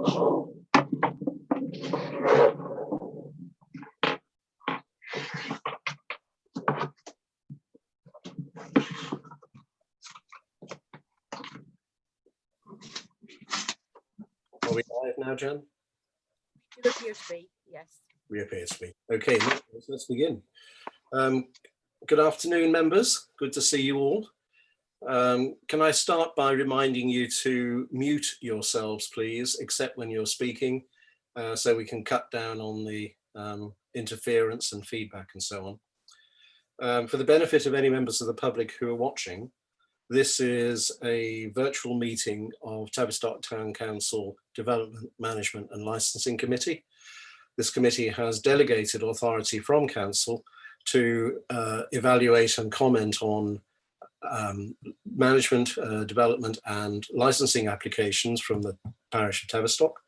Are we live now, Jan? You appear to be, yes. We appear to be. Okay, let's begin. Good afternoon, members. Good to see you all. Can I start by reminding you to mute yourselves, please, except when you're speaking, so we can cut down on the interference and feedback and so on. For the benefit of any members of the public who are watching, this is a virtual meeting of Tavistock Town Council Development Management and Licensing Committee. This committee has delegated authority from Council to evaluate and comment on management, development and licensing applications from the parish of Tavistock.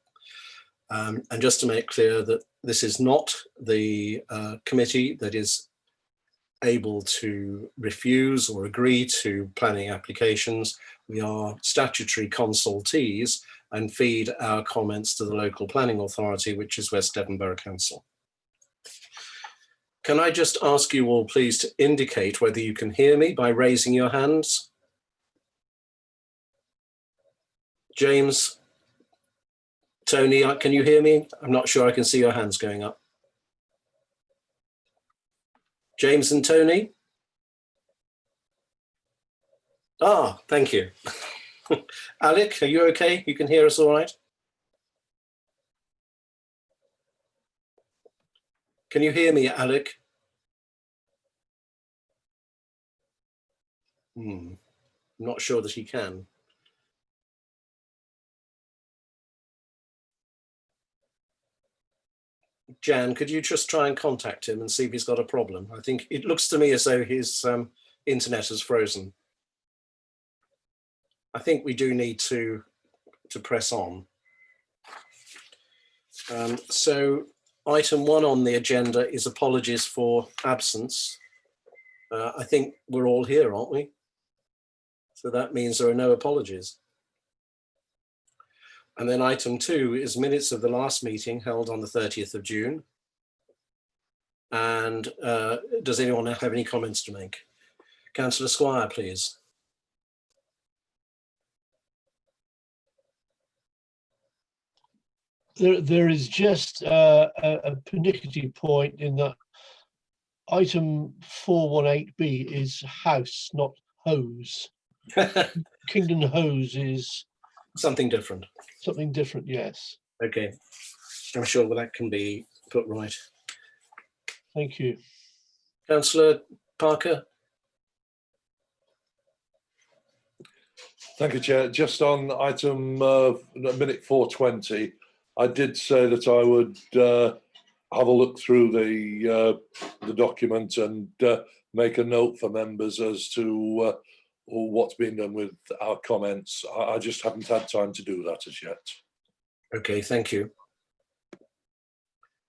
And just to make clear that this is not the committee that is able to refuse or agree to planning applications. We are statutory consultees and feed our comments to the local planning authority, which is West Devon Borough Council. Can I just ask you all please to indicate whether you can hear me by raising your hands? James, Tony, can you hear me? I'm not sure I can see your hands going up. James and Tony? Ah, thank you. Alec, are you okay? You can hear us all right? Can you hear me, Alec? I'm not sure that he can. Jan, could you just try and contact him and see if he's got a problem? I think it looks to me as though his internet has frozen. I think we do need to press on. So item 1 on the agenda is apologies for absence. I think we're all here, aren't we? So that means there are no apologies. And then item 2 is minutes of the last meeting held on the 30th of June. And does anyone have any comments to make? Councillor Squire, please. There is just a pernickety point in that item 418B is house, not hose. Kingdon Hose is something different. Something different, yes. Okay, I'm sure that can be put right. Thank you. Councillor Parker. Thank you, Chair. Just on item minute 420, I did say that I would have a look through the document and make a note for members as to what's been done with our comments. I just haven't had time to do that as yet. Okay, thank you.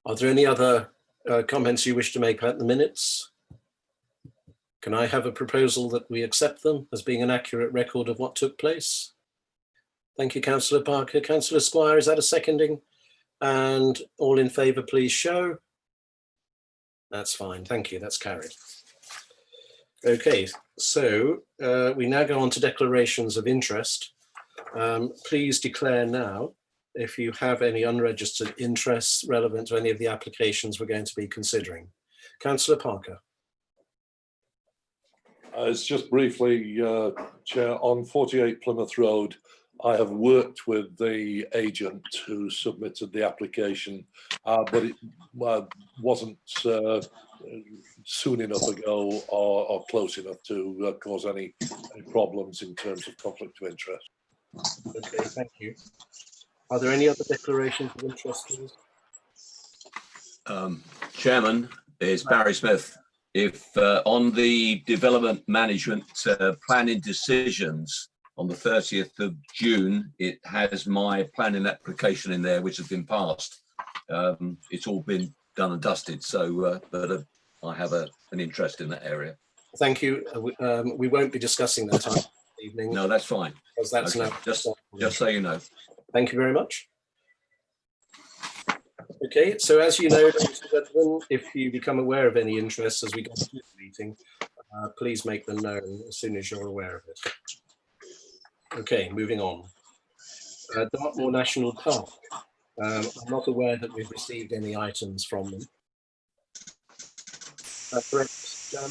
Are there any other comments you wish to make about the minutes? Can I have a proposal that we accept them as being an accurate record of what took place? Thank you, Councillor Parker. Councillor Squire, is that a seconding? And all in favour, please show. That's fine, thank you, that's carried. Okay, so we now go on to declarations of interest. Please declare now if you have any unregistered interests relevant to any of the applications we're going to be considering. Councillor Parker. It's just briefly, Chair, on 48 Plymouth Road, I have worked with the agent who submitted the application, but it wasn't soon enough ago or close enough to cause any problems in terms of conflict of interest. Okay, thank you. Are there any other declarations of interest, please? Chairman, is Barry Smith. If on the development management planning decisions on the 30th of June, it has my planning application in there, which has been passed. It's all been done and dusted, so but I have an interest in that area. Thank you. We won't be discussing that time this evening. No, that's fine. Because that's okay. now Just so you know. Thank you very much. Okay, so as you know, ladies and gentlemen, if you become aware of any interest as we go through the meeting, please make them known as soon as you're aware of it. Okay, moving on. Dartmoor National Park. I'm not aware that we've received any items from them. Correct, Jan?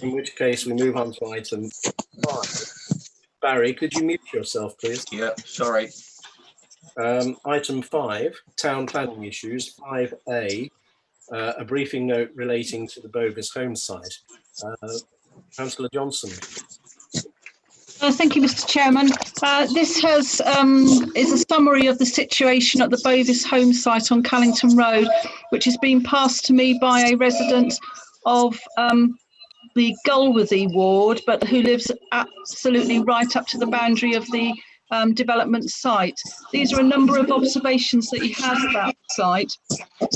In which case we move on to item 5. Barry, could you mute yourself, please? Yeah, sorry. Item 5, town planning issues, 5A, a briefing note relating to the Bovis home site. Councillor Johnson. Thank you, Mr. Chairman. This is a summary of the situation at the Bovis home site on Callington Road, which has been passed to me by a resident of the Gulworthy ward, but who lives absolutely right up to the boundary of the development site. These are a number of observations that he has about the site, which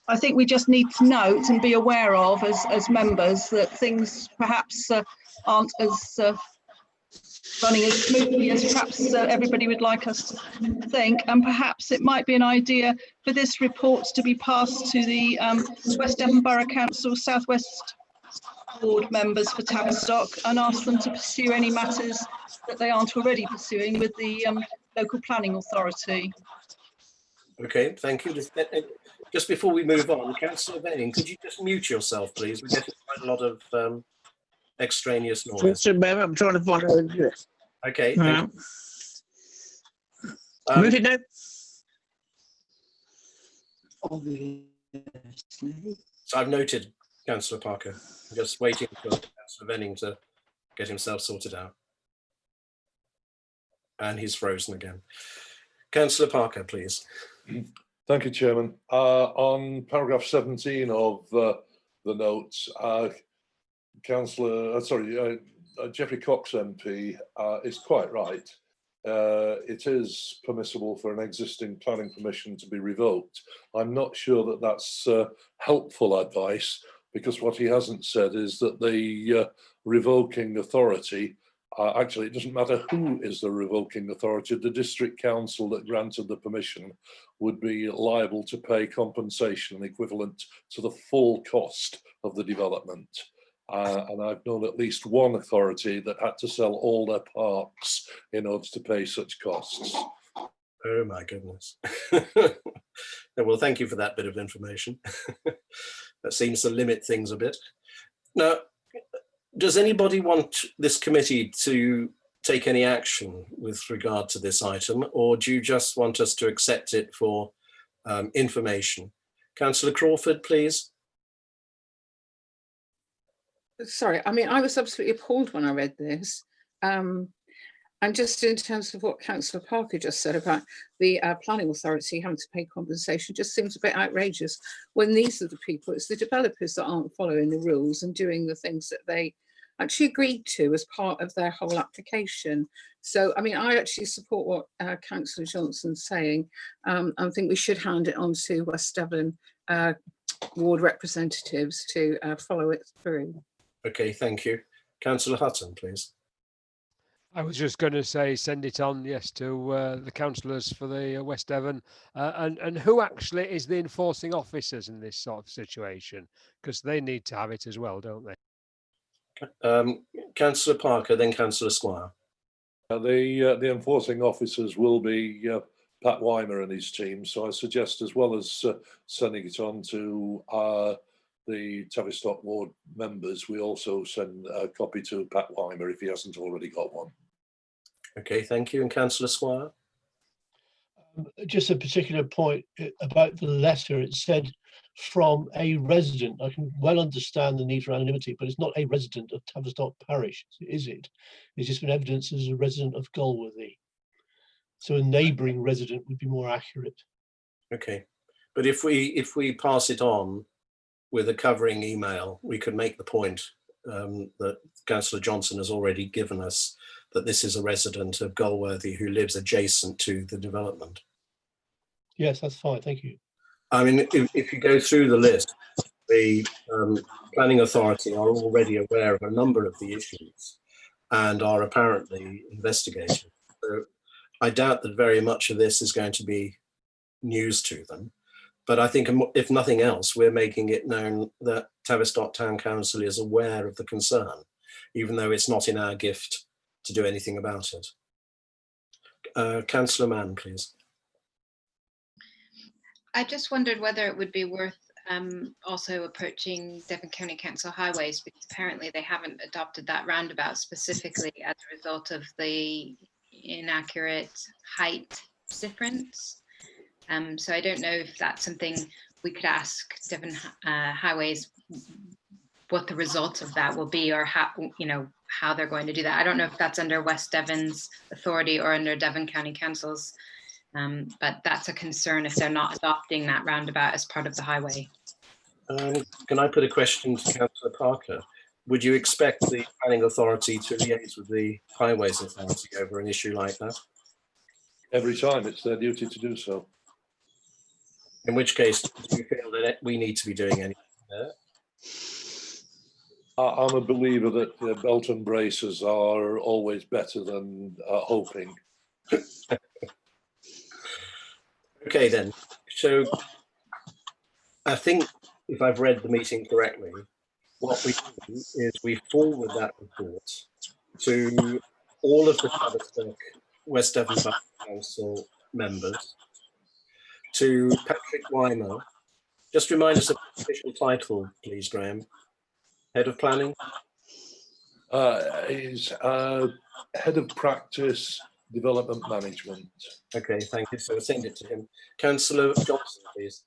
I think we just need to note and be aware of as members, that things perhaps aren't as running as smoothly as perhaps everybody would like us to think, and perhaps it might be an idea for this report to be passed to the West Devon Borough Council South West Ward members for Tavistock and ask them to pursue any matters that they aren't already pursuing with the local planning authority. Okay, thank you. Just before we move on, Councillor Venning, could you just mute yourself, please? We're getting quite a lot of extraneous noise. I'm trying to find out the address. Okay, thank you. Move it now. So I've noted Councillor Parker. I'm just waiting for Councillor Venning to get himself sorted out. And he's frozen again. Councillor Parker, please. Thank you, Chairman. On paragraph 17 of the notes, Geoffrey Cox MP is quite right. It is permissible for an existing planning permission to be revoked. I'm not sure that that's helpful advice, because what he hasn't said is that the revoking authority, actually it doesn't matter who is the revoking authority, the district council that granted the permission would be liable to pay compensation equivalent to the full cost of the development. And I've known at least one authority that had to sell all their parks in order to pay such costs. Oh my goodness. Well, thank you for that bit of information. That seems to limit things a bit. Now, does anybody want this committee to take any action with regard to this item, or do you just want us to accept it for information? Councillor Crawford, please. Sorry, I mean, I was absolutely appalled when I read this. And just in terms of what Councillor Parker just said about the planning authority having to pay compensation, just seems a bit outrageous when these are the people, it's the developers that aren't following the rules and doing the things that they actually agreed to as part of their whole application. So, I mean, I actually support what Councillor Johnson's saying. I think we should hand it on to West Devon ward representatives to follow it through. Okay, thank you. Councillor Hutton, please. I was just going to say, send it on, yes, to the councillors for the West Devon. And who actually is the enforcing officers in this sort of situation? Because they need to have it as well, don't they? Councillor Parker, then Councillor Squire. The enforcing officers will be Pat Weimer and his team. So I suggest, as well as sending it on to the Tavistock ward members, we also send a copy to Pat Weimer if he hasn't already got one. Okay, thank you. And Councillor Squire? Just a particular point about the letter. It said from a resident. I can well understand the need for anonymity, but it's not a resident of Tavistock Parish, is it? It's just been evidenced as a resident of Gulworthy. So a neighbouring resident would be more accurate. Okay, but if we pass it on with a covering email, we could make the point that Councillor Johnson has already given us, that this is a resident of Gulworthy who lives adjacent to the development. Yes, that's fine. Thank you. I mean, if you go through the list, the planning authority are already aware of a number of the issues and are apparently investigating. So I doubt that very much of this is going to be news to them. But I think if nothing else, we're making it known that Tavistock Town Council is aware of the concern, even though it's not in our gift to do anything about it. Councillor Mann, please. I just wondered whether it would be worth also approaching Devon County Council Highways, because apparently they haven't adopted that roundabout specifically as a result of the inaccurate height difference. So I don't know if that's something we could ask Devon Highways what the result of that will be, or how, how they're going to do that. I don't know if that's under West Devon's authority or under Devon County Council's, but that's a concern if they're not adopting that roundabout as part of the highway. Can I put a question to Councillor Parker? Would you expect the planning authority to liaise with the highways authority over an issue like that? Every time, it's their duty to do so. In which case, do you feel that we need to be doing anything there? I'm a believer that belt and braces are always better than hoping. Okay then, so I think if I've read the meeting correctly, what we do is we forward that report to all of the Tavistock West Devon Council members, to Patrick Weimer. Just remind us of the official title, please, Graham. Head of Planning? He's Head of Practice Development Management. Okay, thank you. So we'll send it to him. Councillor Johnson, please.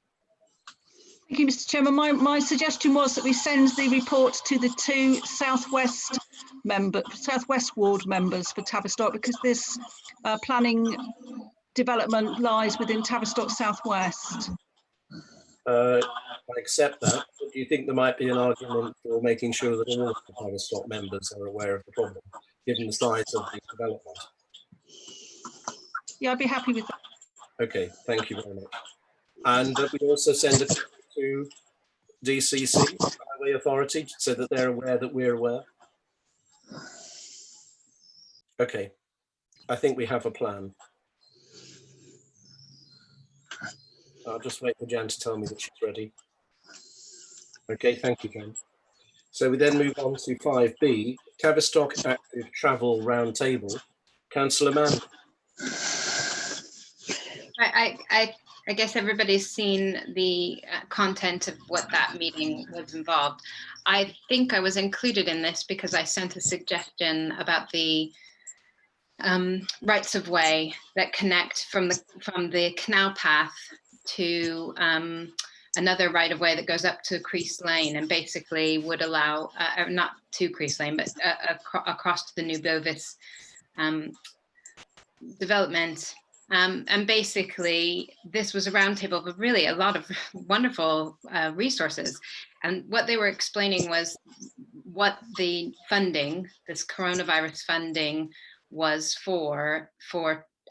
Thank you, Mr. Chairman. My suggestion was that we send the report to the two Southwest Ward members for Tavistock, because this planning development lies within Tavistock Southwest. I accept that, but do you think there might be an argument for making sure that all of the Tavistock members are aware of the problem, given the size of the development? Yeah, I'd be happy with that. Okay, thank you very much. And we also send it to DCC, Highway Authority, so that they're aware that we're aware. Okay, I think we have a plan. I'll just wait for Jan to tell me that she's ready. Okay, thank you, Jan. So we then move on to 5B, Tavistock Active Travel Roundtable. Councillor Mann. I guess everybody's seen the content of what that meeting was involved. I think I was included in this because I sent a suggestion about the rights of way that connect from the canal path to another right of way that goes up to Crease Lane, and basically would allow, not to Crease Lane, but across to the new Bovis development. And basically, this was a roundtable with really a lot of wonderful resources. And what they were explaining was what the funding, this coronavirus funding, was for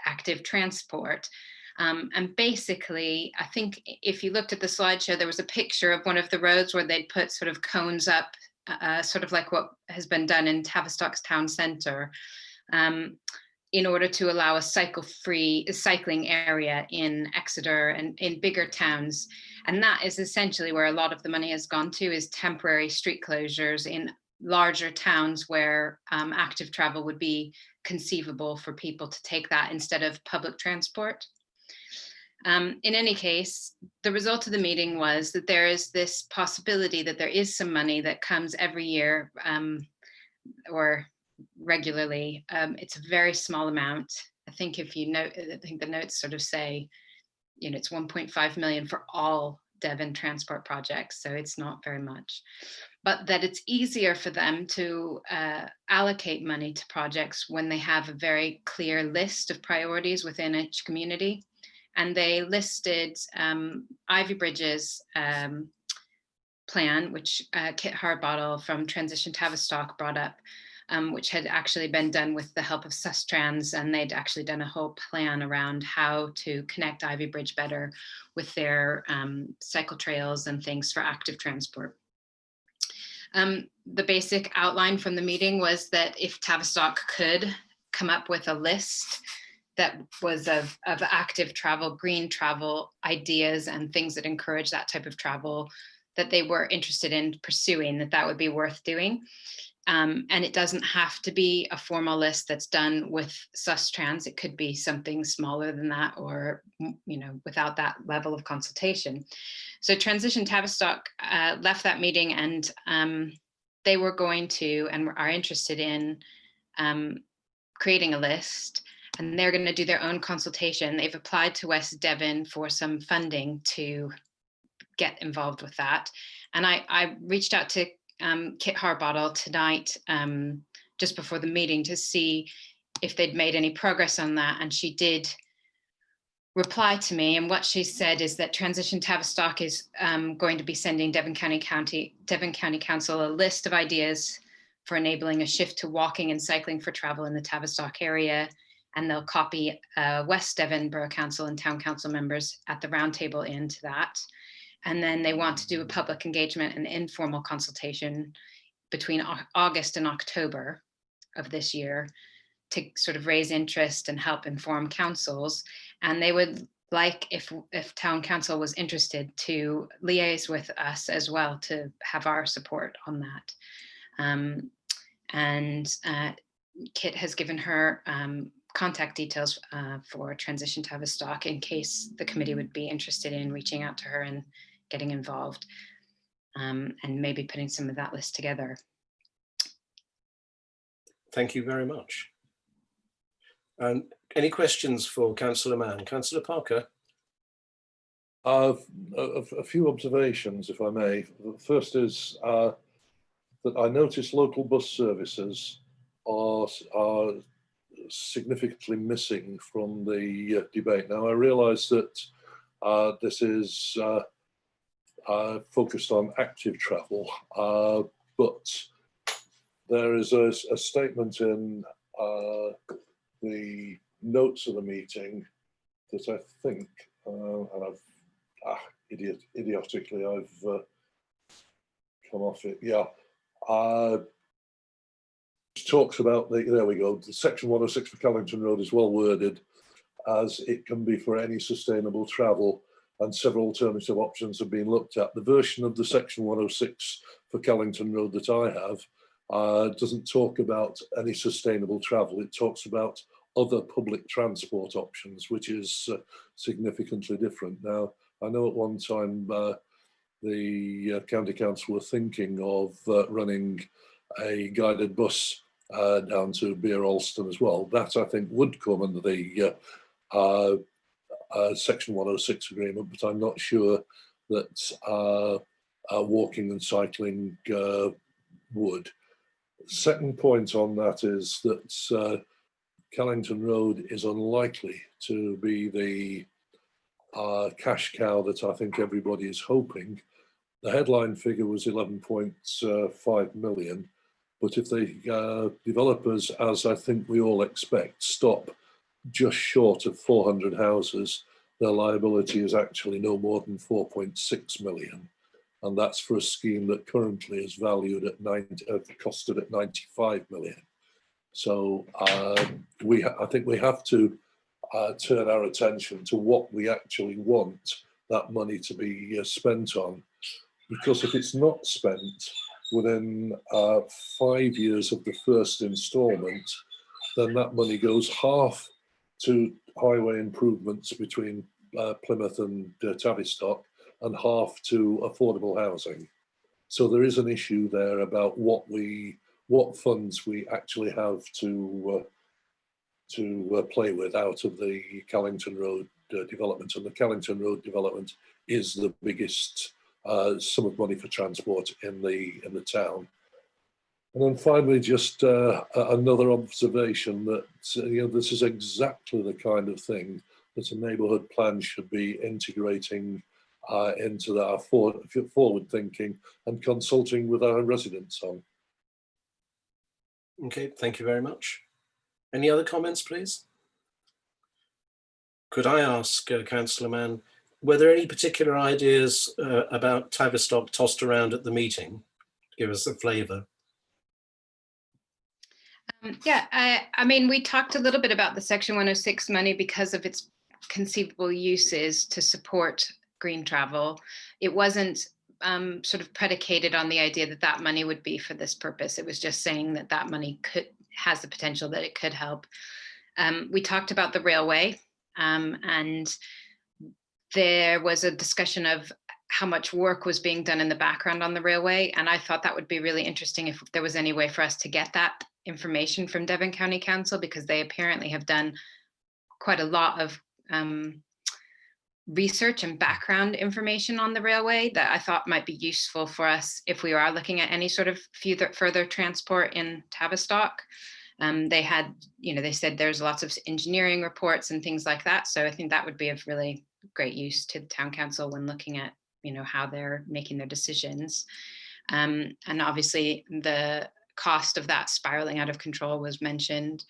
active transport. And basically, I think if you looked at the slideshow, there was a picture of one of the roads where they'd put sort of cones up, sort of like what has been done in Tavistock's town centre, in order to allow a cycling area in Exeter and in bigger towns. And that is essentially where a lot of the money has gone to, is temporary street closures in larger towns where active travel would be conceivable for people to take that instead of public transport. In any case, the result of the meeting was that there is this possibility that there is some money that comes every year or regularly. It's a very small amount. I think if you note, I think the notes sort of say, it's 1.5 million for all Devon transport projects, so it's not very much. But that it's easier for them to allocate money to projects when they have a very clear list of priorities within each community. And they listed Ivy Bridge's plan, which Kit Harbottle from Transition Tavistock brought up, which had actually been done with the help of Sustrans, and they'd actually done a whole plan around how to connect Ivy Bridge better with their cycle trails and things for active transport. The basic outline from the meeting was that if Tavistock could come up with a list that was of active travel, green travel ideas and things that encourage that type of travel that they were interested in pursuing, that would be worth doing. And it doesn't have to be a formal list that's done with Sustrans. It could be something smaller than that, or, you know, without that level of consultation. So Transition Tavistock left that meeting, and they were going to, and are interested in, creating a list, and they're going to do their own consultation. They've applied to West Devon for some funding to get involved with that. And I reached out to Kit Harbottle tonight, just before the meeting, to see if they'd made any progress on that. And she did reply to me. And what she said is that Transition Tavistock is going to be sending Devon County Council a list of ideas for enabling a shift to walking and cycling for travel in the Tavistock area. And they'll copy West Devon Borough Council and Town Council members at the roundtable into that. And then they want to do a public engagement and informal consultation between August and October of this year to sort of raise interest and help inform councils. And they would like, if Town Council was interested, to liaise with us as well to have our support on that. Kit has given her contact details for Transition Tavistock in case the committee would be interested in reaching out to her and getting involved, and maybe putting some of that list together. Thank you very much. Any questions for Councillor Mann? Councillor Parker? A few observations, if I may. The first is that I noticed local bus services are significantly missing from the debate. Now, I realise that this is focused on active travel, but there is a statement in the notes of the meeting that I think, and I've idiotically I've come off it. Yeah, talks about there we go. The section 106 for Callington Road is well worded, as it can be for any sustainable travel, and several alternative options have been looked at. The version of the section 106 for Callington Road that I have doesn't talk about any sustainable travel. It talks about other public transport options, which is significantly different. Now, I know at one time the County Council were thinking of running a guided bus down to Beer Alston as well. That, I think, would come under the section 106 agreement, but I'm not sure that walking and cycling would. Second point on that is that Callington Road is unlikely to be the cash cow that I think everybody is hoping. The headline figure was 11.5 million, but if the developers, as I think we all expect, stop just short of 400 houses, their liability is actually no more than 4.6 million. And that's for a scheme that currently is valued at costed at 95 million. So I think we have to turn our attention to what we actually want that money to be spent on, because if it's not spent within 5 years of the first instalment, then that money goes half to highway improvements between Plymouth and Tavistock, and half to affordable housing. So there is an issue there about what funds we actually have to play with out of the Callington Road development, and the Callington Road development is the biggest sum of money for transport in the town. And then finally, just another observation that this is exactly the kind of thing that a neighbourhood plan should be integrating into our forward thinking and consulting with our residents on. Okay, thank you very much. Any other comments, please? Could I ask Councillor Mann, were there any particular ideas about Tavistock tossed around at the meeting? Give us a flavour. Yeah, I mean, we talked a little bit about the Section 106 money because of its conceivable uses to support green travel. It wasn't sort of predicated on the idea that that money would be for this purpose. It was just saying that that money has the potential that it could help. We talked about the railway, and there was a discussion of how much work was being done in the background on the railway. And I thought that would be really interesting if there was any way for us to get that information from Devon County Council, because they apparently have done quite a lot of research and background information on the railway that I thought might be useful for us if we are looking at any sort of further transport in Tavistock. They had, they said there's lots of engineering reports and things like that. So I think that would be of really great use to the town council when looking at, how they're making their decisions. And obviously the cost of that spiraling out of control was mentioned.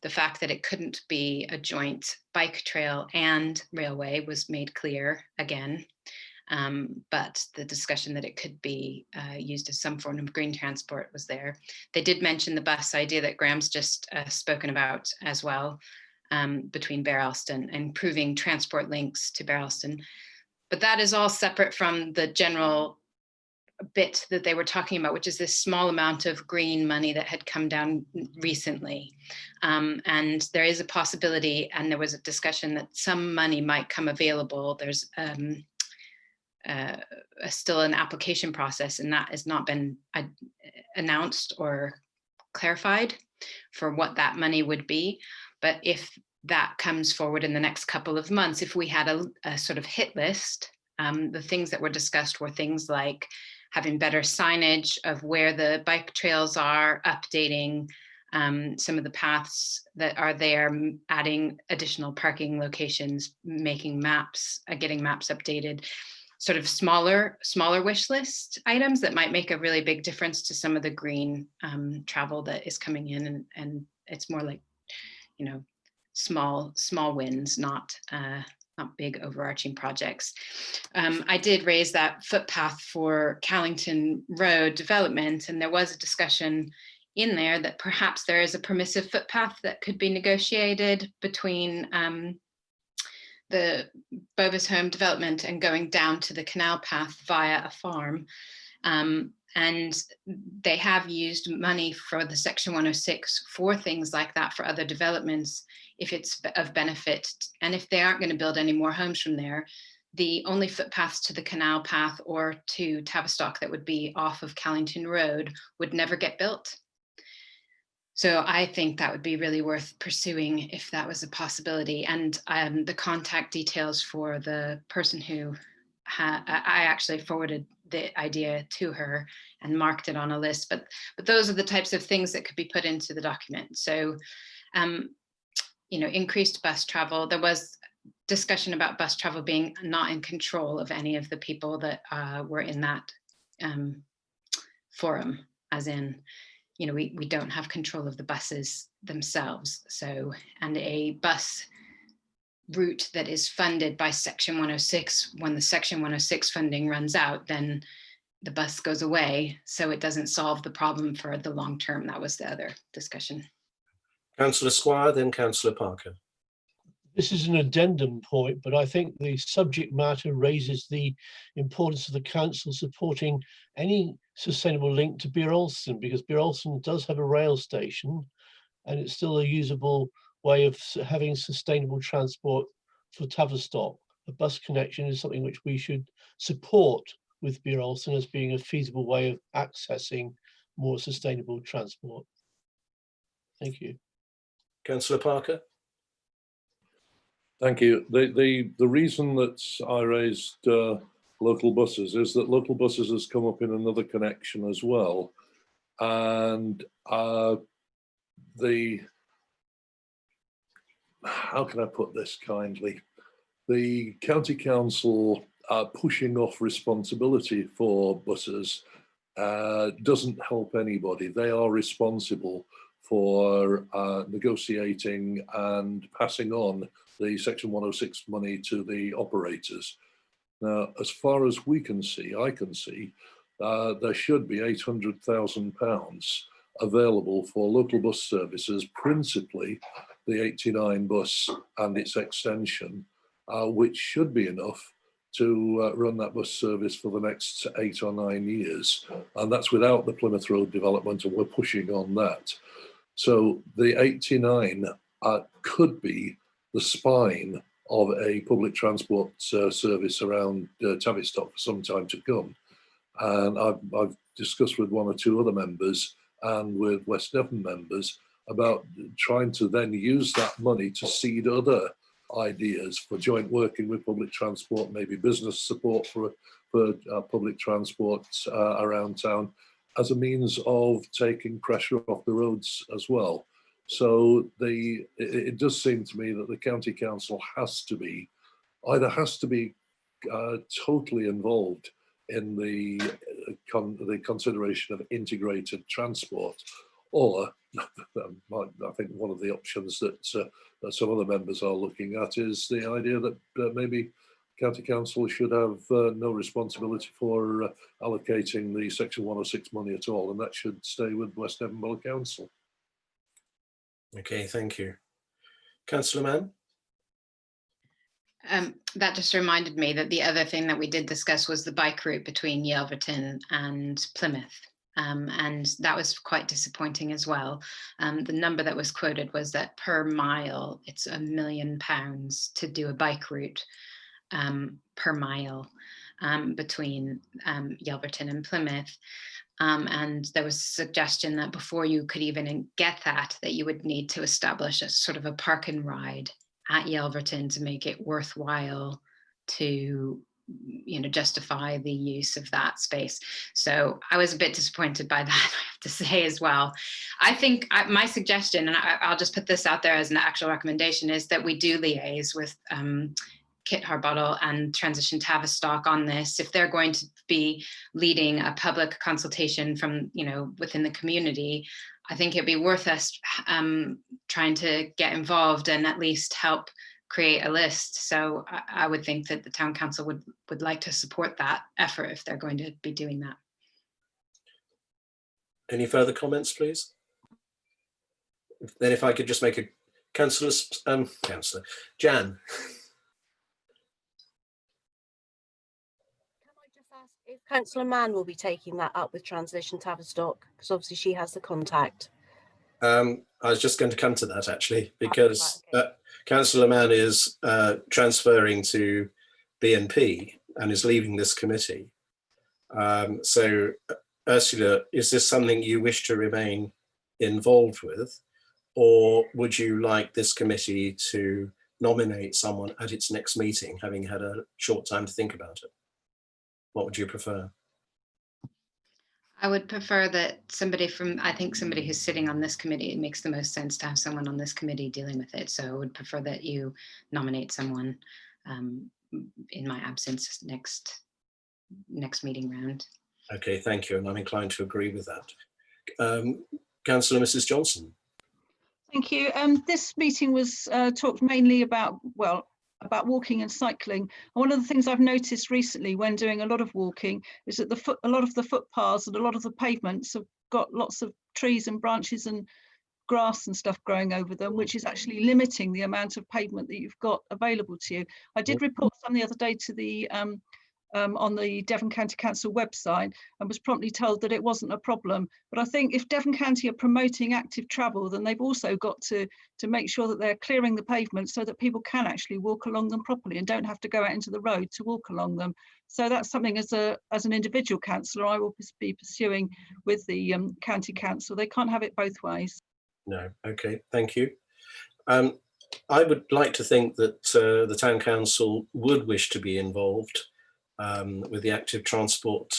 The fact that it couldn't be a joint bike trail and railway was made clear again. But the discussion that it could be used as some form of green transport was there. They did mention the bus idea that Graham's just spoken about as well, between Barrelston and improving transport links to Barrelston. But that is all separate from the general bit that they were talking about, which is this small amount of green money that had come down recently. And there is a possibility, and there was a discussion that some money might come available. There's still an application process, and that has not been announced or clarified for what that money would be. But if that comes forward in the next couple of months, if we had a sort of hit list, the things that were discussed were things like having better signage of where the bike trails are, updating some of the paths that are there, adding additional parking locations, making maps, getting maps updated, sort of smaller wish list items that might make a really big difference to some of the green travel that is coming in. And it's more like, small wins, not big overarching projects. I did raise that footpath for Callington Road development, and there was a discussion in there that perhaps there is a permissive footpath that could be negotiated between the Bovis Home development and going down to the canal path via a farm. And they have used money for the Section 106 for things like that for other developments, if it's of benefit. And if they aren't going to build any more homes from there, the only footpaths to the canal path or to Tavistock that would be off of Callington Road would never get built. So I think that would be really worth pursuing if that was a possibility. And the contact details for the person who I actually forwarded the idea to her and marked it on a list, but those are the types of things that could be put into the document. So, increased bus travel. There was discussion about bus travel being not in control of any of the people that were in that forum, as in, we don't have control of the buses themselves. So, and a bus route that is funded by Section 106, when the Section 106 funding runs out, then the bus goes away. So it doesn't solve the problem for the long term. That was the other discussion. Councillor Squire, then Councillor Parker. This is an addendum point, but I think the subject matter raises the importance of the council supporting any sustainable link to Barrelston, because Barrelston does have a rail station and it's still a usable way of having sustainable transport for Tavistock. A bus connection is something which we should support with Barrelston as being a feasible way of accessing more sustainable transport. Thank you. Councillor Parker. Thank you. The reason that I raised local buses is that local buses has come up in another connection as well. And how can I put this kindly? The county council pushing off responsibility for buses doesn't help anybody. They are responsible for negotiating and passing on the Section 106 money to the operators. Now, as far as I can see, there should be £800,000 available for local bus services, principally the 89 bus and its extension, which should be enough to run that bus service for the next 8 or 9 years. And that's without the Plymouth Road development, and we're pushing on that. So the 89 could be the spine of a public transport service around Tavistock for some time to come. And I've discussed with 1 or 2 other members and with West Devon members about trying to then use that money to seed other ideas for joint working with public transport, maybe business support for public transport around town, as a means of taking pressure off the roads as well. So it does seem to me that the county council has to be totally involved in the consideration of integrated transport, or I think one of the options that some other members are looking at is the idea that maybe county council should have no responsibility for allocating the Section 106 money at all, and that should stay with West Devon Borough Council. Okay, thank you. Councillor Mann? That just reminded me that the other thing that we did discuss was the bike route between Yelverton and Plymouth. And that was quite disappointing as well. The number that was quoted was that per mile, it's £1 million to do a bike route per mile between Yelverton and Plymouth. And there was a suggestion that before you could even get that you would need to establish a sort of a park and ride at Yelverton to make it worthwhile to, justify the use of that space. So I was a bit disappointed by that, I have to say as well. I think my suggestion, and I'll just put this out there as an actual recommendation, is that we do liaise with Kit Harbottle and Transition Tavistock on this. If they're going to be leading a public consultation from, within the community, I think it'd be worth us trying to get involved and at least help create a list. So I would think that the town council would like to support that effort if they're going to be doing that. Any further comments, please? Then if I could just make a councillor, Jan. If Councillor Mann will be taking that up with Transition Tavistock, because obviously she has the contact. I was just going to come to that actually, because Councillor Mann is transferring to BNP and is leaving this committee. So Ursula, is this something you wish to remain involved with, or would you like this committee to nominate someone at its next meeting, having had a short time to think about it? What would you prefer? I would prefer that somebody who's sitting on this committee, it makes the most sense to have someone on this committee dealing with it. So I would prefer that you nominate someone in my absence next meeting round. Okay, thank you. And I'm inclined to agree with that. Councillor Mrs. Johnson. Thank you. This meeting was talked mainly about walking and cycling. And one of the things I've noticed recently when doing a lot of walking is that a lot of the footpaths and a lot of the pavements have got lots of trees and branches and grass and stuff growing over them, which is actually limiting the amount of pavement that you've got available to you. I did report some the other day to the on the Devon County Council website and was promptly told that it wasn't a problem. But I think if Devon County are promoting active travel, then they've also got to make sure that they're clearing the pavement so that people can actually walk along them properly and don't have to go out into the road to walk along them. So that's something as an individual councillor I will be pursuing with the county council. They can't have it both ways. No, okay, thank you. I would like to think that the town council would wish to be involved with the active transport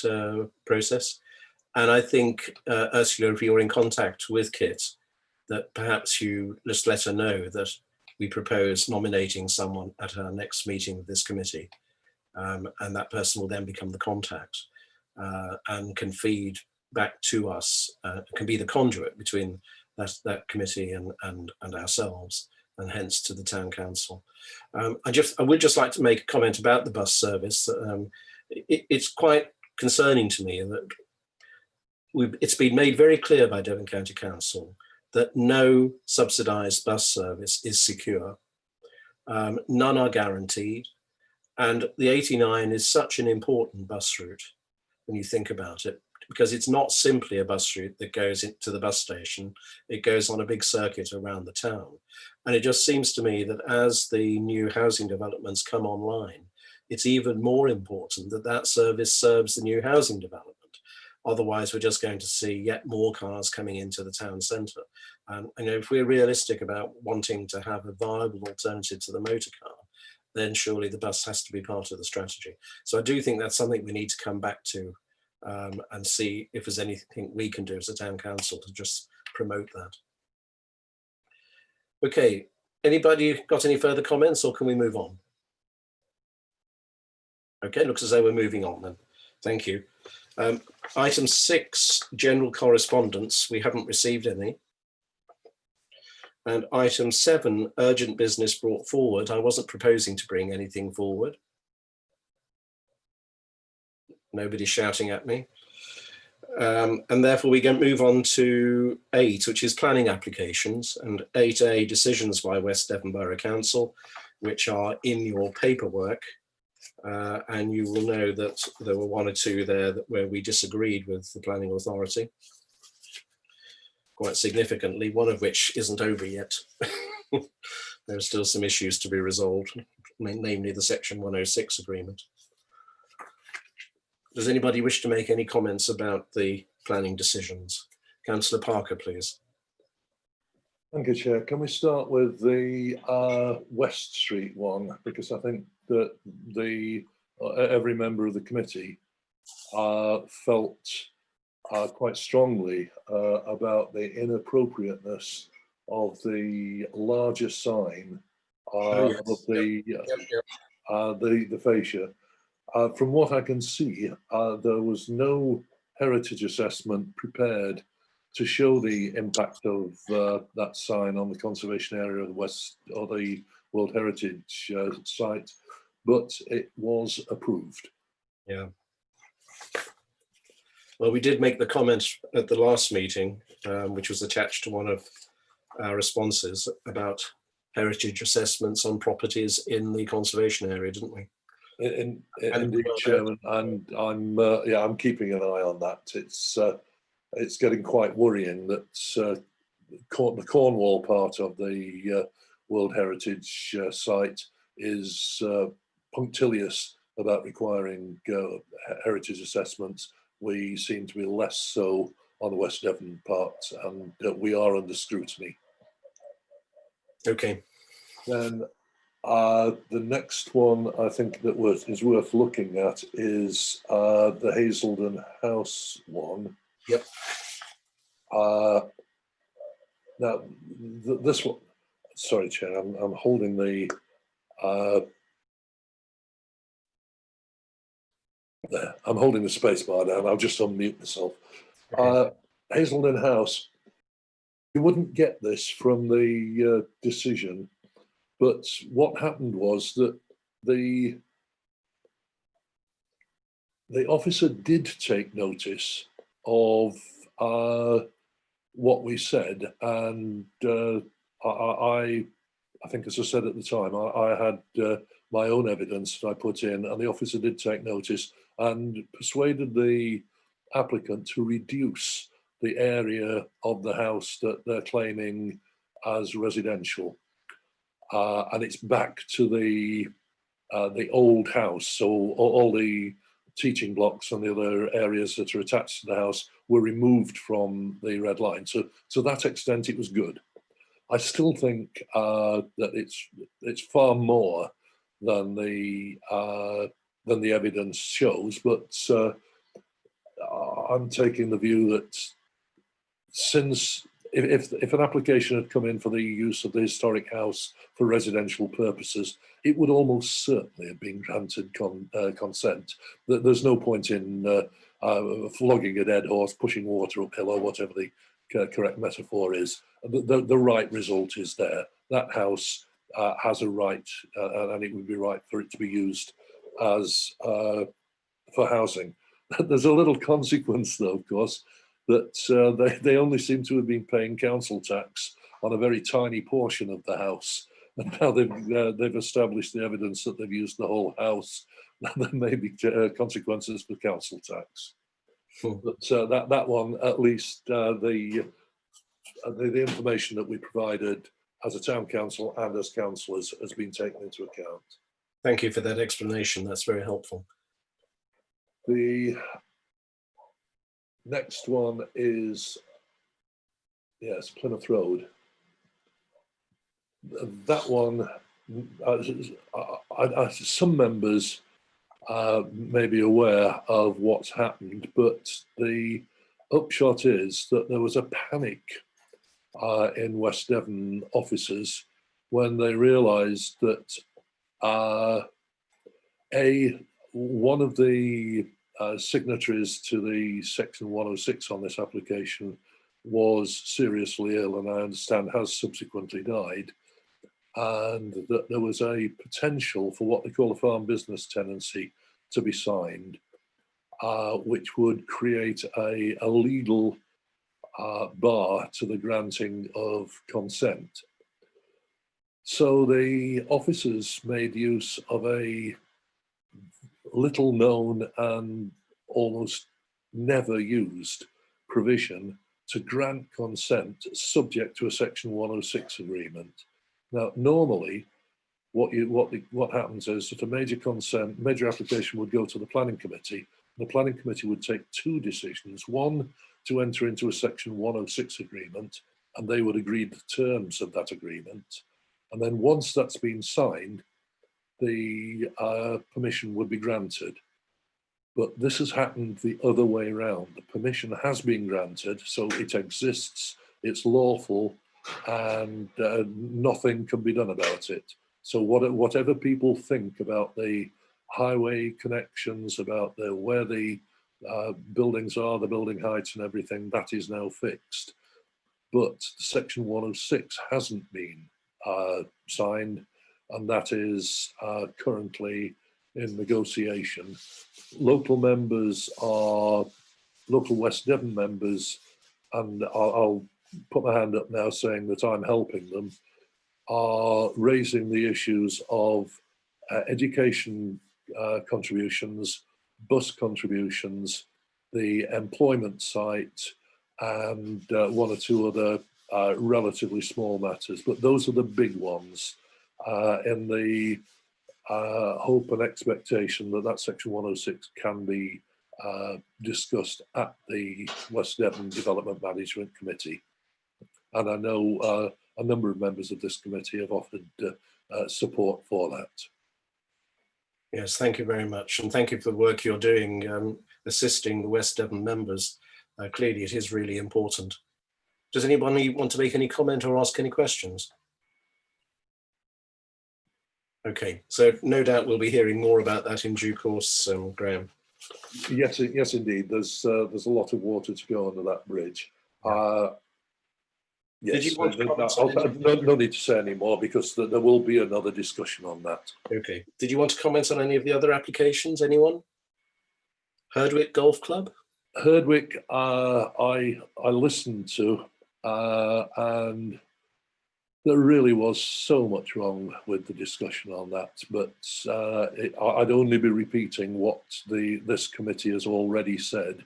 process. And I think, Ursula, if you're in contact with Kit, that perhaps you just let her know that we propose nominating someone at our next meeting of this committee. And that person will then become the contact and can feed back to us, can be the conduit between that committee and ourselves, and hence to the town council. I would just like to make a comment about the bus service. It's quite concerning to me that it's been made very clear by Devon County Council that no subsidised bus service is secure. None are guaranteed. And the 89 is such an important bus route when you think about it, because it's not simply a bus route that goes into the bus station, it goes on a big circuit around the town. And it just seems to me that as the new housing developments come online, it's even more important that that service serves the new housing development. Otherwise, we're just going to see yet more cars coming into the town centre. And if we're realistic about wanting to have a viable alternative to the motor car, then surely the bus has to be part of the strategy. So I do think that's something we need to come back to and see if there's anything we can do as a town council to just promote that. Okay, anybody got any further comments, or can we move on? Okay, looks as though we're moving on then. Thank you. Item 6, general correspondence. We haven't received any. And item 7, urgent business brought forward. I wasn't proposing to bring anything forward. Nobody's shouting at me. And therefore we can move on to 8, which is planning applications, and 8A, decisions by West Devon Borough Council, which are in your paperwork. And you will know that there were 1 or 2 there where we disagreed with the planning authority quite significantly, one of which isn't over yet. There are still some issues to be resolved, namely the Section 106 agreement. Does anybody wish to make any comments about the planning decisions? Councillor Parker, please. Thank you, Chair. Can we start with the West Street one? Because I think that every member of the committee felt quite strongly about the inappropriateness of the larger sign of the fascia. From what I can see, there was no heritage assessment prepared to show the impact of that sign on the conservation area of the West, or the World Heritage site, but it was approved. Yeah. Well, we did make the comment at the last meeting, which was attached to one of our responses, about heritage assessments on properties in the conservation area, didn't we? Indeed, Chairman, and I'm keeping an eye on that. It's getting quite worrying that the Cornwall part of the World Heritage site is punctilious about requiring heritage assessments. We seem to be less so on the West Devon part, and we are under scrutiny. Okay. Then the next one I think that is worth looking at is the Hazelden House one. Yep. Now, this one, sorry, Chair, I'm holding the there. I'm holding the space bar down. I'll just unmute myself. Okay. Hazelden House, you wouldn't get this from the decision, but what happened was that the officer did take notice of what we said, and I think, as I said at the time, I had my own evidence that I put in, and the officer did take notice and persuaded the applicant to reduce the area of the house that they're claiming as residential, and it's back to the old house. So all the teaching blocks and the other areas that are attached to the house were removed from the red line. So to that extent, it was good. I still think that it's far more than the evidence shows, but I'm taking the view that since if an application had come in for the use of the historic house for residential purposes, it would almost certainly have been granted consent. There's no point in flogging a dead horse, pushing water uphill, or whatever the correct metaphor is. The right result is there. That house has a right, and it would be right for it to be used as for housing. There's a little consequence, though, of course. that they only seem to have been paying council tax on a very tiny portion of the house. And now they've established the evidence that they've used the whole house. There may be consequences for council tax. But that one, at least the information that we provided as a town council and as councillors has been taken into account. Thank you for that explanation. That's very helpful. The next one is, yes, Plymouth Road. That one, some members may be aware of what's happened, but the upshot is that there was a panic in West Devon offices when they realised that one of the signatories to the Section 106 on this application was seriously ill, and I understand has subsequently died, and that there was a potential for what they call a farm business tenancy to be signed, which would create a legal bar to the granting of consent. So the officers made use of a little known and almost never used provision to grant consent subject to a Section 106 agreement. Now, normally, what happens is that a major application would go to the planning committee. The planning committee would take two decisions: one, to enter into a Section 106 agreement, and they would agree the terms of that agreement. And then once that's been signed, the permission would be granted. But this has happened the other way around. The permission has been granted, so it exists, it's lawful, and nothing can be done about it. So whatever people think about the highway connections, about where the buildings are, the building heights and everything, that is now fixed. But Section 106 hasn't been signed, and that is currently in negotiation. Local members are, local West Devon members, and I'll put my hand up now saying that I'm helping them, are raising the issues of education contributions, bus contributions, the employment site, and one or two other relatively small matters. But those are the big ones in the hope and expectation that Section 106 can be discussed at the West Devon Development Management Committee. And I know a number of members of this committee have offered support for that. Yes, thank you very much. And thank you for the work you're doing, assisting the West Devon members. Clearly, it is really important. Does anybody want to make any comment or ask any questions? Okay, so no doubt we'll be hearing more about that in due course, Graham. Yes, indeed. There's a lot of water to go under that bridge. Yes, Did you want to comment no need to say any more because there will be another discussion on that. Okay. Did you want to comment on any of the other applications? Anyone? Herdwick Golf Club? Herdwick, I listened to, and there really was so much wrong with the discussion on that. But I'd only be repeating what this committee has already said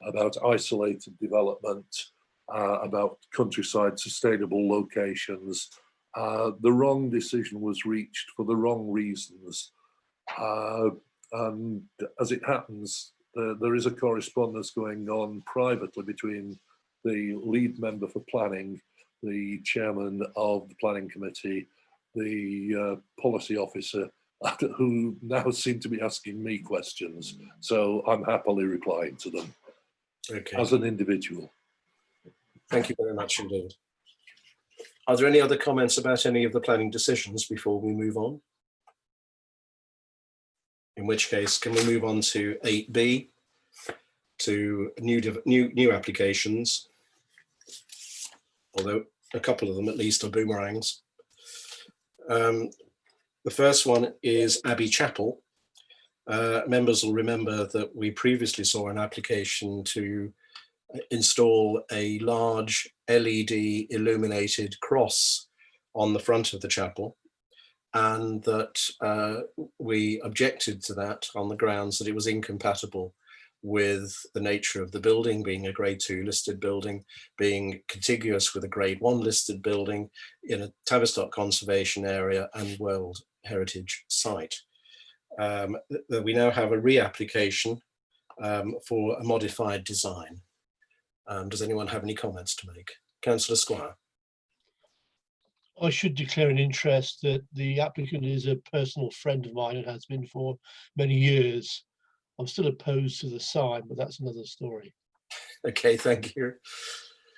about isolated development, about countryside sustainable locations. The wrong decision was reached for the wrong reasons. And as it happens, there is a correspondence going on privately between the lead member for planning, the chairman of the planning committee, the policy officer, who now seem to be asking me questions. So I'm happily replying to them as an individual. Thank you very much indeed. Are there any other comments about any of the planning decisions before we move on? In which case, can we move on to 8B, to new applications, although a couple of them at least are boomerangs. The first one is Abbey Chapel. Members will remember that we previously saw an application to install a large LED illuminated cross on the front of the chapel, and that we objected to that on the grounds that it was incompatible with the nature of the building, being a grade 2 listed building, being contiguous with a grade 1 listed building in a Tavistock conservation area and World Heritage site. We now have a reapplication for a modified design. Does anyone have any comments to make? Councillor Squire. I should declare an interest that the applicant is a personal friend of mine and has been for many years. I'm still opposed to the sign, but that's another story. Okay, thank you.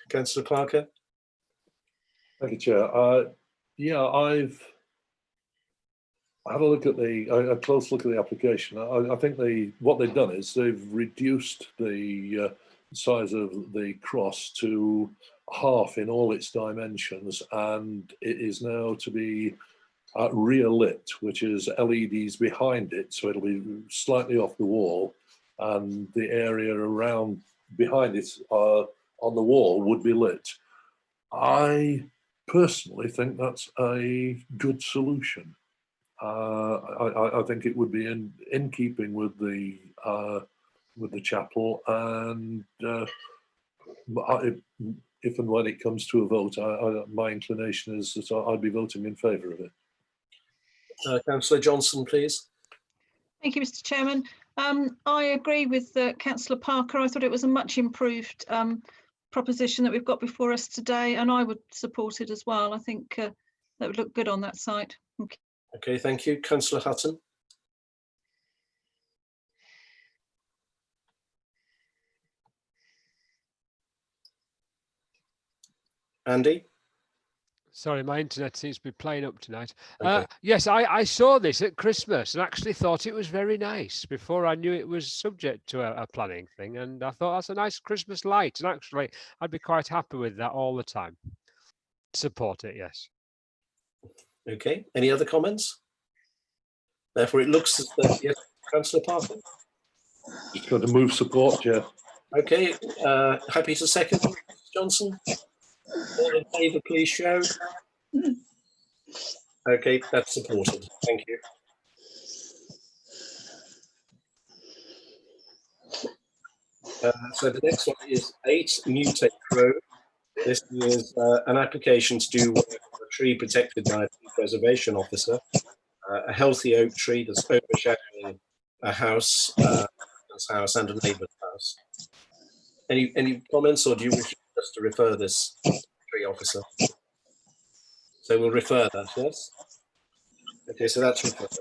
Councillor Parker. Thank you, Chair. Yeah, I've had a close look at the application. I think what they've done is they've reduced the size of the cross to half in all its dimensions, and it is now to be rear lit, which is LEDs behind it, so it'll be slightly off the wall, and the area around behind it on the wall would be lit. I personally think that's a good solution. I think it would be in keeping with the chapel, and if and when it comes to a vote, my inclination is that I'd be voting in favour of it. Councillor Johnson, please. Thank you, Mr. Chairman. I agree with Councillor Parker. I thought it was a much improved proposition that we've got before us today, and I would support it as well. I think that would look good on that site. Okay. Okay, thank you. Councillor Hutton. Andy? Sorry, my internet seems to be playing up tonight. Okay. Yes, I saw this at Christmas and actually thought it was very nice before I knew it was subject to a planning thing. And I thought that's a nice Christmas light. And actually, I'd be quite happy with that all the time. Support it, yes. Okay, any other comments? Therefore, it looks as though, yes, Councillor Parker. Just got to move support, Chair. Okay, happy to second, Johnson. All in favour, please show. Okay, that's supported. Thank you. So the next one is 8 Newtake Road. This is an application to do work on a tree protected by a tree preservation officer. A healthy oak tree that's overshadowing a house, and a neighbour's house. Any comments, or do you wish us to refer this tree officer? So we'll refer that, yes? Okay, so that's referred.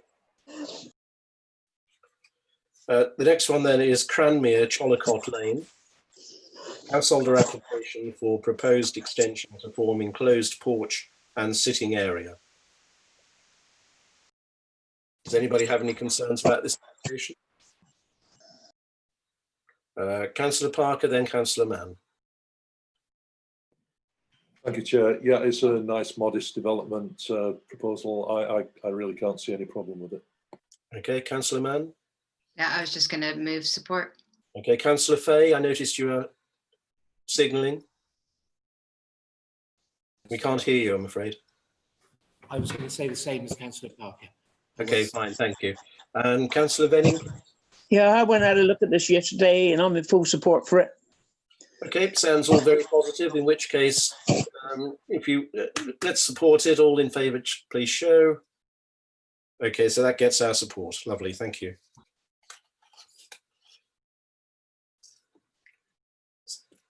The next one then is Cranmere, Chollicott Lane. Householder application for proposed extension to form enclosed porch and sitting area. Does anybody have any concerns about this application? Councillor Parker, then Councillor Mann. Thank you, Chair. Yeah, it's a nice, modest development proposal. I really can't see any problem with it. Okay, Councillor Mann. Yeah, I was just going to move support. Okay, Councillor Fay, I noticed you were signalling. We can't hear you, I'm afraid. I was going to say the same as Councillor Parker. Okay, fine, thank you. And Councillor Venning? Yeah, I went and had a look at this yesterday and I'm in full support for it. Okay, sounds all very positive, in which case, if you, let's support it. All in favour, please show. Okay, so that gets our support. Lovely, thank you.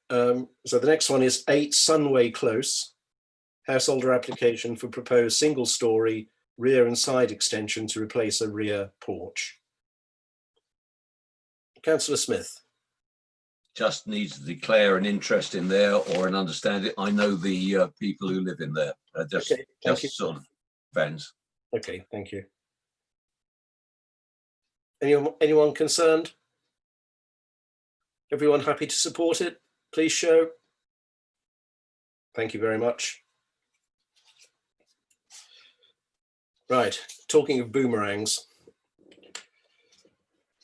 So the next one is 8 Sunway Close. Householder application for proposed single-storey rear and side extension to replace a rear porch. Councillor Smith. Just needs to declare an interest in there or an understanding. I know the people who live in there. Just sort of fans. Okay, thank you. Anyone concerned? Everyone happy to support it? Please show. Thank you very much. Right, talking of boomerangs.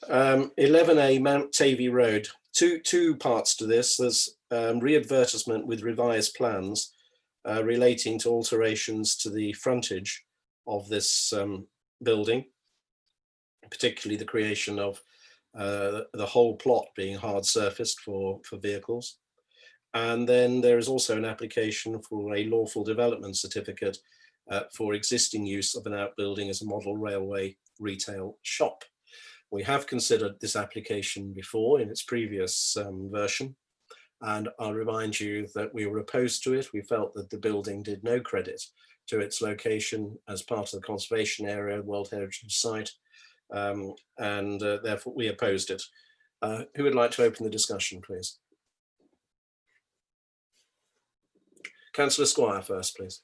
11A Mount Tavy Road. Two parts to this. There's re-advertisement with revised plans relating to alterations to the frontage of this building, particularly the creation of the whole plot being hard surfaced for vehicles. And then there is also an application for a lawful development certificate for existing use of an outbuilding as a model railway retail shop. We have considered this application before in its previous version, and I'll remind you that we were opposed to it. We felt that the building did no credit to its location as part of the conservation area, World Heritage Site, and therefore we opposed it. Who would like to open the discussion, please? Councillor Squire first, please.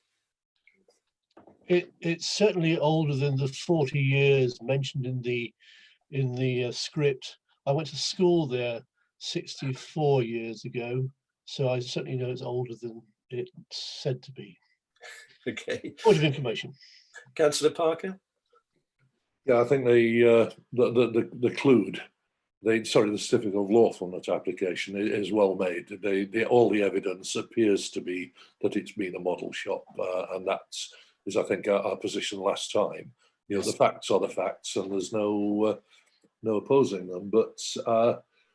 It's certainly older than the 40 years mentioned in the script. I went to school there 64 years ago, so I certainly know it's older than it's said to be. Okay. Point of information. Councillor Parker? Yeah, I think the CLUD, the certificate of lawfulness application is well made. All the evidence appears to be that it's been a model shop, and that's I think our position last time. You know, the facts are the facts, and there's no opposing them. But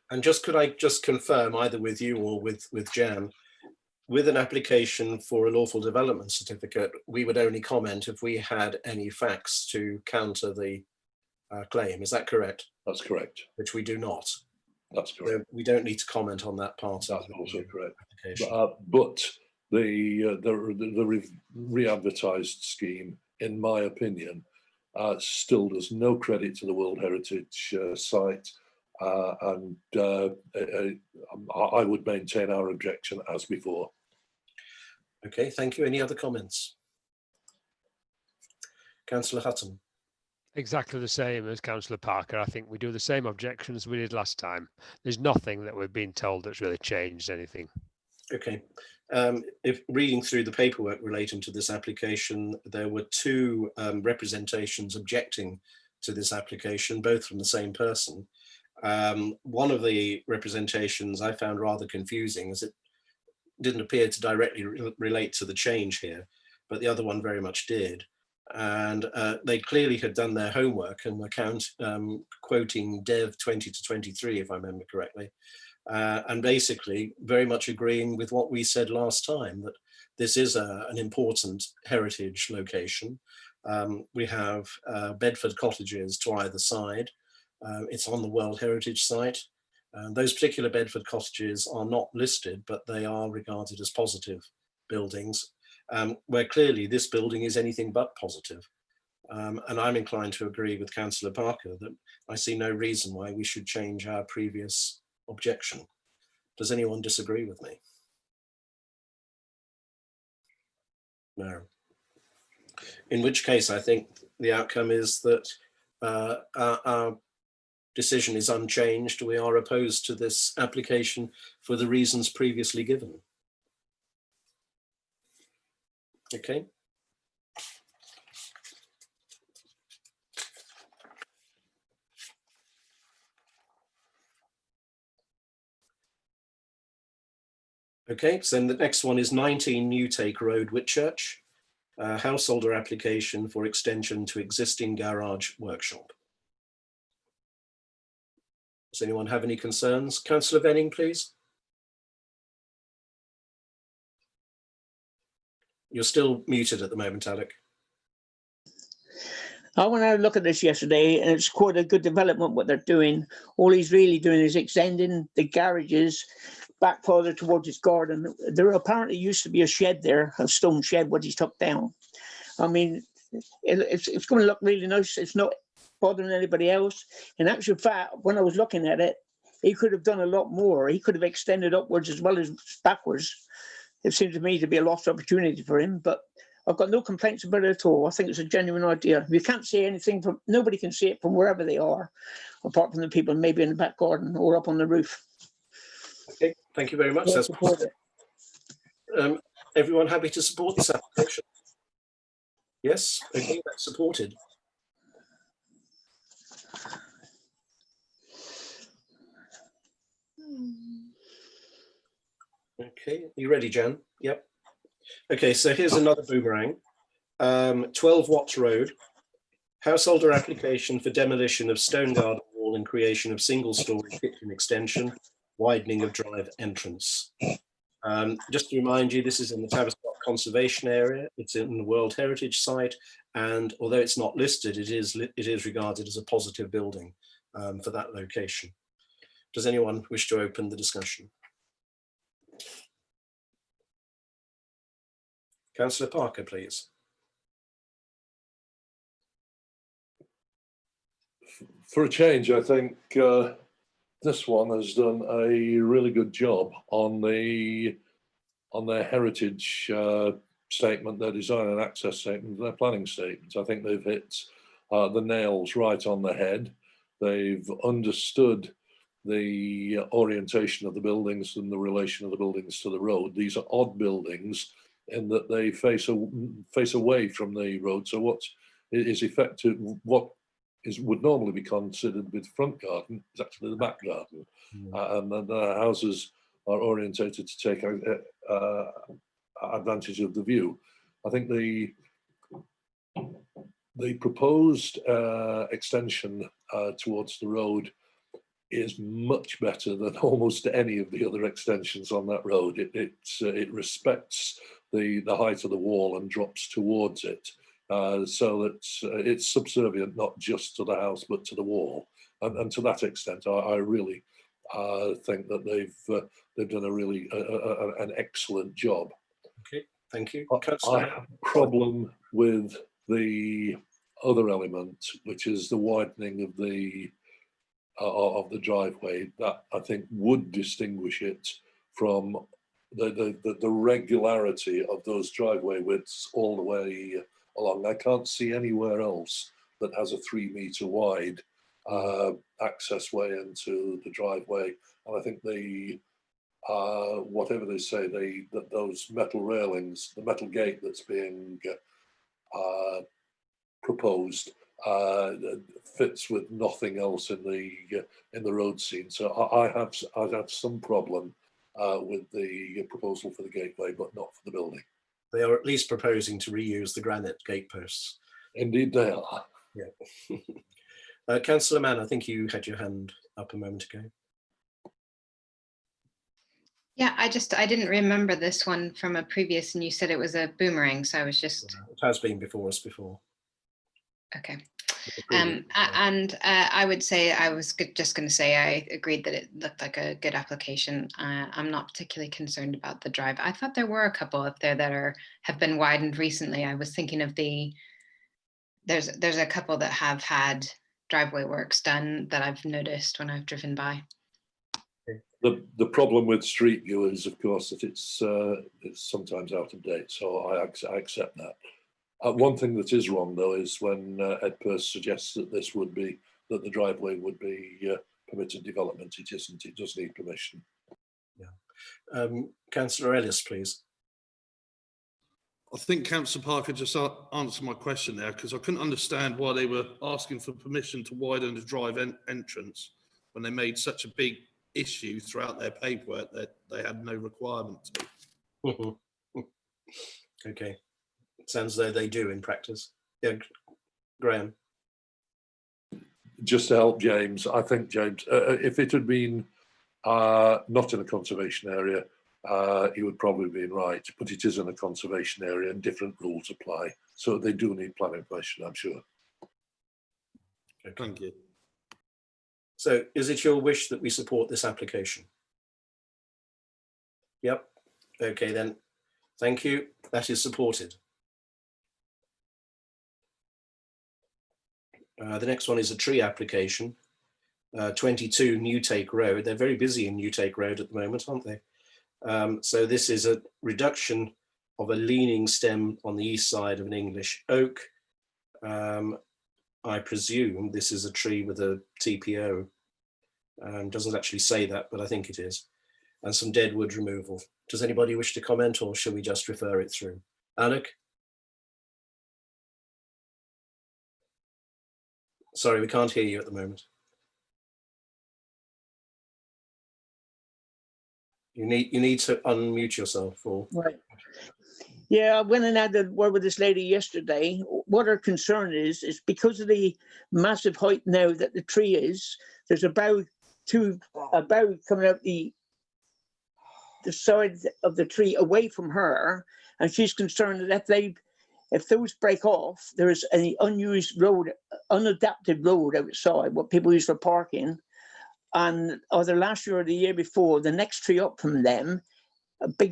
and could I just confirm, either with you or with Jan, with an application for a lawful development certificate, we would only comment if we had any facts to counter the claim. Is that correct? That's correct. Which we do not. That's correct. So we don't need to comment on that part. That's also correct. Application. But the re-advertised scheme, in my opinion, still does no credit to the World Heritage Site, and I would maintain our objection as before. Okay, thank you. Any other comments? Councillor Hutton. Exactly the same as Councillor Parker. I think we do the same objections we did last time. There's nothing that we've been told that's really changed anything. Okay. If reading through the paperwork relating to this application, there were two representations objecting to this application, both from the same person. One of the representations I found rather confusing, as it didn't appear to directly relate to the change here, but the other one very much did. And they clearly had done their homework and were quoting Dev 20 to 23, if I remember correctly, and basically very much agreeing with what we said last time, that this is an important heritage location. We have Bedford cottages to either side. It's on the World Heritage Site. Those particular Bedford cottages are not listed, but they are regarded as positive buildings, where clearly this building is anything but positive. And I'm inclined to agree with Councillor Parker that I see no reason why we should change our previous objection. Does anyone disagree with me? No. In which case, I think the outcome is that our decision is unchanged. We are opposed to this application for the reasons previously given. Okay. Okay, so then the next one is 19 Newtake Road, Whitchurch, householder application for extension to existing garage workshop. Does anyone have any concerns? Councillor Venning, please. You're still muted at the moment, Alec. I went out and look at this yesterday, and it's quite a good development what they're doing. All he's really doing is extending the garages back further towards his garden. There apparently used to be a shed there, a stone shed, what he's took down. I mean, it's going to look really nice. It's not bothering anybody else. In actual fact, when I was looking at it, he could have done a lot more. He could have extended upwards as well as backwards. It seems to me to be a lost opportunity for him, but I've got no complaints about it at all. I think it's a genuine idea. You can't see anything from, nobody can see it from wherever they are, apart from the people maybe in the back garden or up on the roof. Okay, thank you very much. That's everyone happy to support this application? Yes, okay, that's supported. Okay, you ready, Jan? Yep. Okay, so here's another boomerang. 12 Watts Road, householder application for demolition of stone garden wall and creation of single-story kitchen extension, widening of drive entrance. Just to remind you, this is in the Tavistock Conservation Area. It's in the World Heritage Site, and although it's not listed, it is regarded as a positive building for that location. Does anyone wish to open the discussion? Councillor Parker, please. For a change, I think this one has done a really good job on their heritage statement, their design and access statement, their planning statements. I think they've hit the nails right on the head. They've understood the orientation of the buildings and the relation of the buildings to the road. These are odd buildings in that they face away from the road. So what is effective, what would normally be considered with front garden is actually the back garden. And the houses are orientated to take advantage of the view. I think the proposed extension towards the road is much better than almost any of the other extensions on that road. It respects the height of the wall and drops towards it, so that it's subservient not just to the house but to the wall. And to that extent, I really think that they've done a really an excellent job. Okay, thank you. I have a problem with the other element, which is the widening of the driveway. That I think would distinguish it from the regularity of those driveway widths all the way along. I can't see anywhere else that has a 3 metre wide access way into the driveway. And I think the whatever they say, those metal railings, the metal gate that's being proposed fits with nothing else in the road scene. So I'd have some problem with the proposal for the gateway, but not for the building. They are at least proposing to reuse the granite gateposts. Indeed they are. Yeah. Councillor Mann, I think you had your hand up a moment ago. Yeah, I didn't remember this one from a previous, and you said it was a boomerang, so I was just. It has been before us before. Okay. I would say I was just going to say I agreed that it looked like a good application. I'm not particularly concerned about the drive. I thought there were a couple up there that have been widened recently. I was thinking of there's a couple that have had driveway works done that I've noticed when I've driven by. The problem with Street View is, of course, that it's sometimes out of date. So I accept that. One thing that is wrong, though, is when Ed Peirce suggests that the driveway would be permitted development. It isn't. It does need permission. Yeah. Councillor Ellis, please. I think Councillor Parker just answered my question there, because I couldn't understand why they were asking for permission to widen the drive entrance when they made such a big issue throughout their paperwork that they had no requirement to. Okay. Sounds as though they do in practice. Yeah, Graham. Just to help James, I think, James, if it had been not in a conservation area, he would probably have been right, but it is in a conservation area and different rules apply. So they do need planning permission, I'm sure. Okay. Thank you. So is it your wish that we support this application? Yep. Okay, then. Thank you. That is supported. The next one is a tree application, 22 Newtake Road. They're very busy in Newtake Road at the moment, aren't they? So this is a reduction of a leaning stem on the east side of an English oak. I presume this is a tree with a TPO. Doesn't actually say that, but I think it is. And some dead wood removal. Does anybody wish to comment, or shall we just refer it through? Alec? Sorry, we can't hear you at the moment. You need to unmute yourself for. Right. Yeah, I went and had a word with this lady yesterday. What her concern is because of the massive height now that the tree is, there's a bough coming out the side of the tree away from her, and she's concerned that if those break off, there is an unused road, unadapted road outside, what people use for parking. And either last year or the year before, the next tree up from them,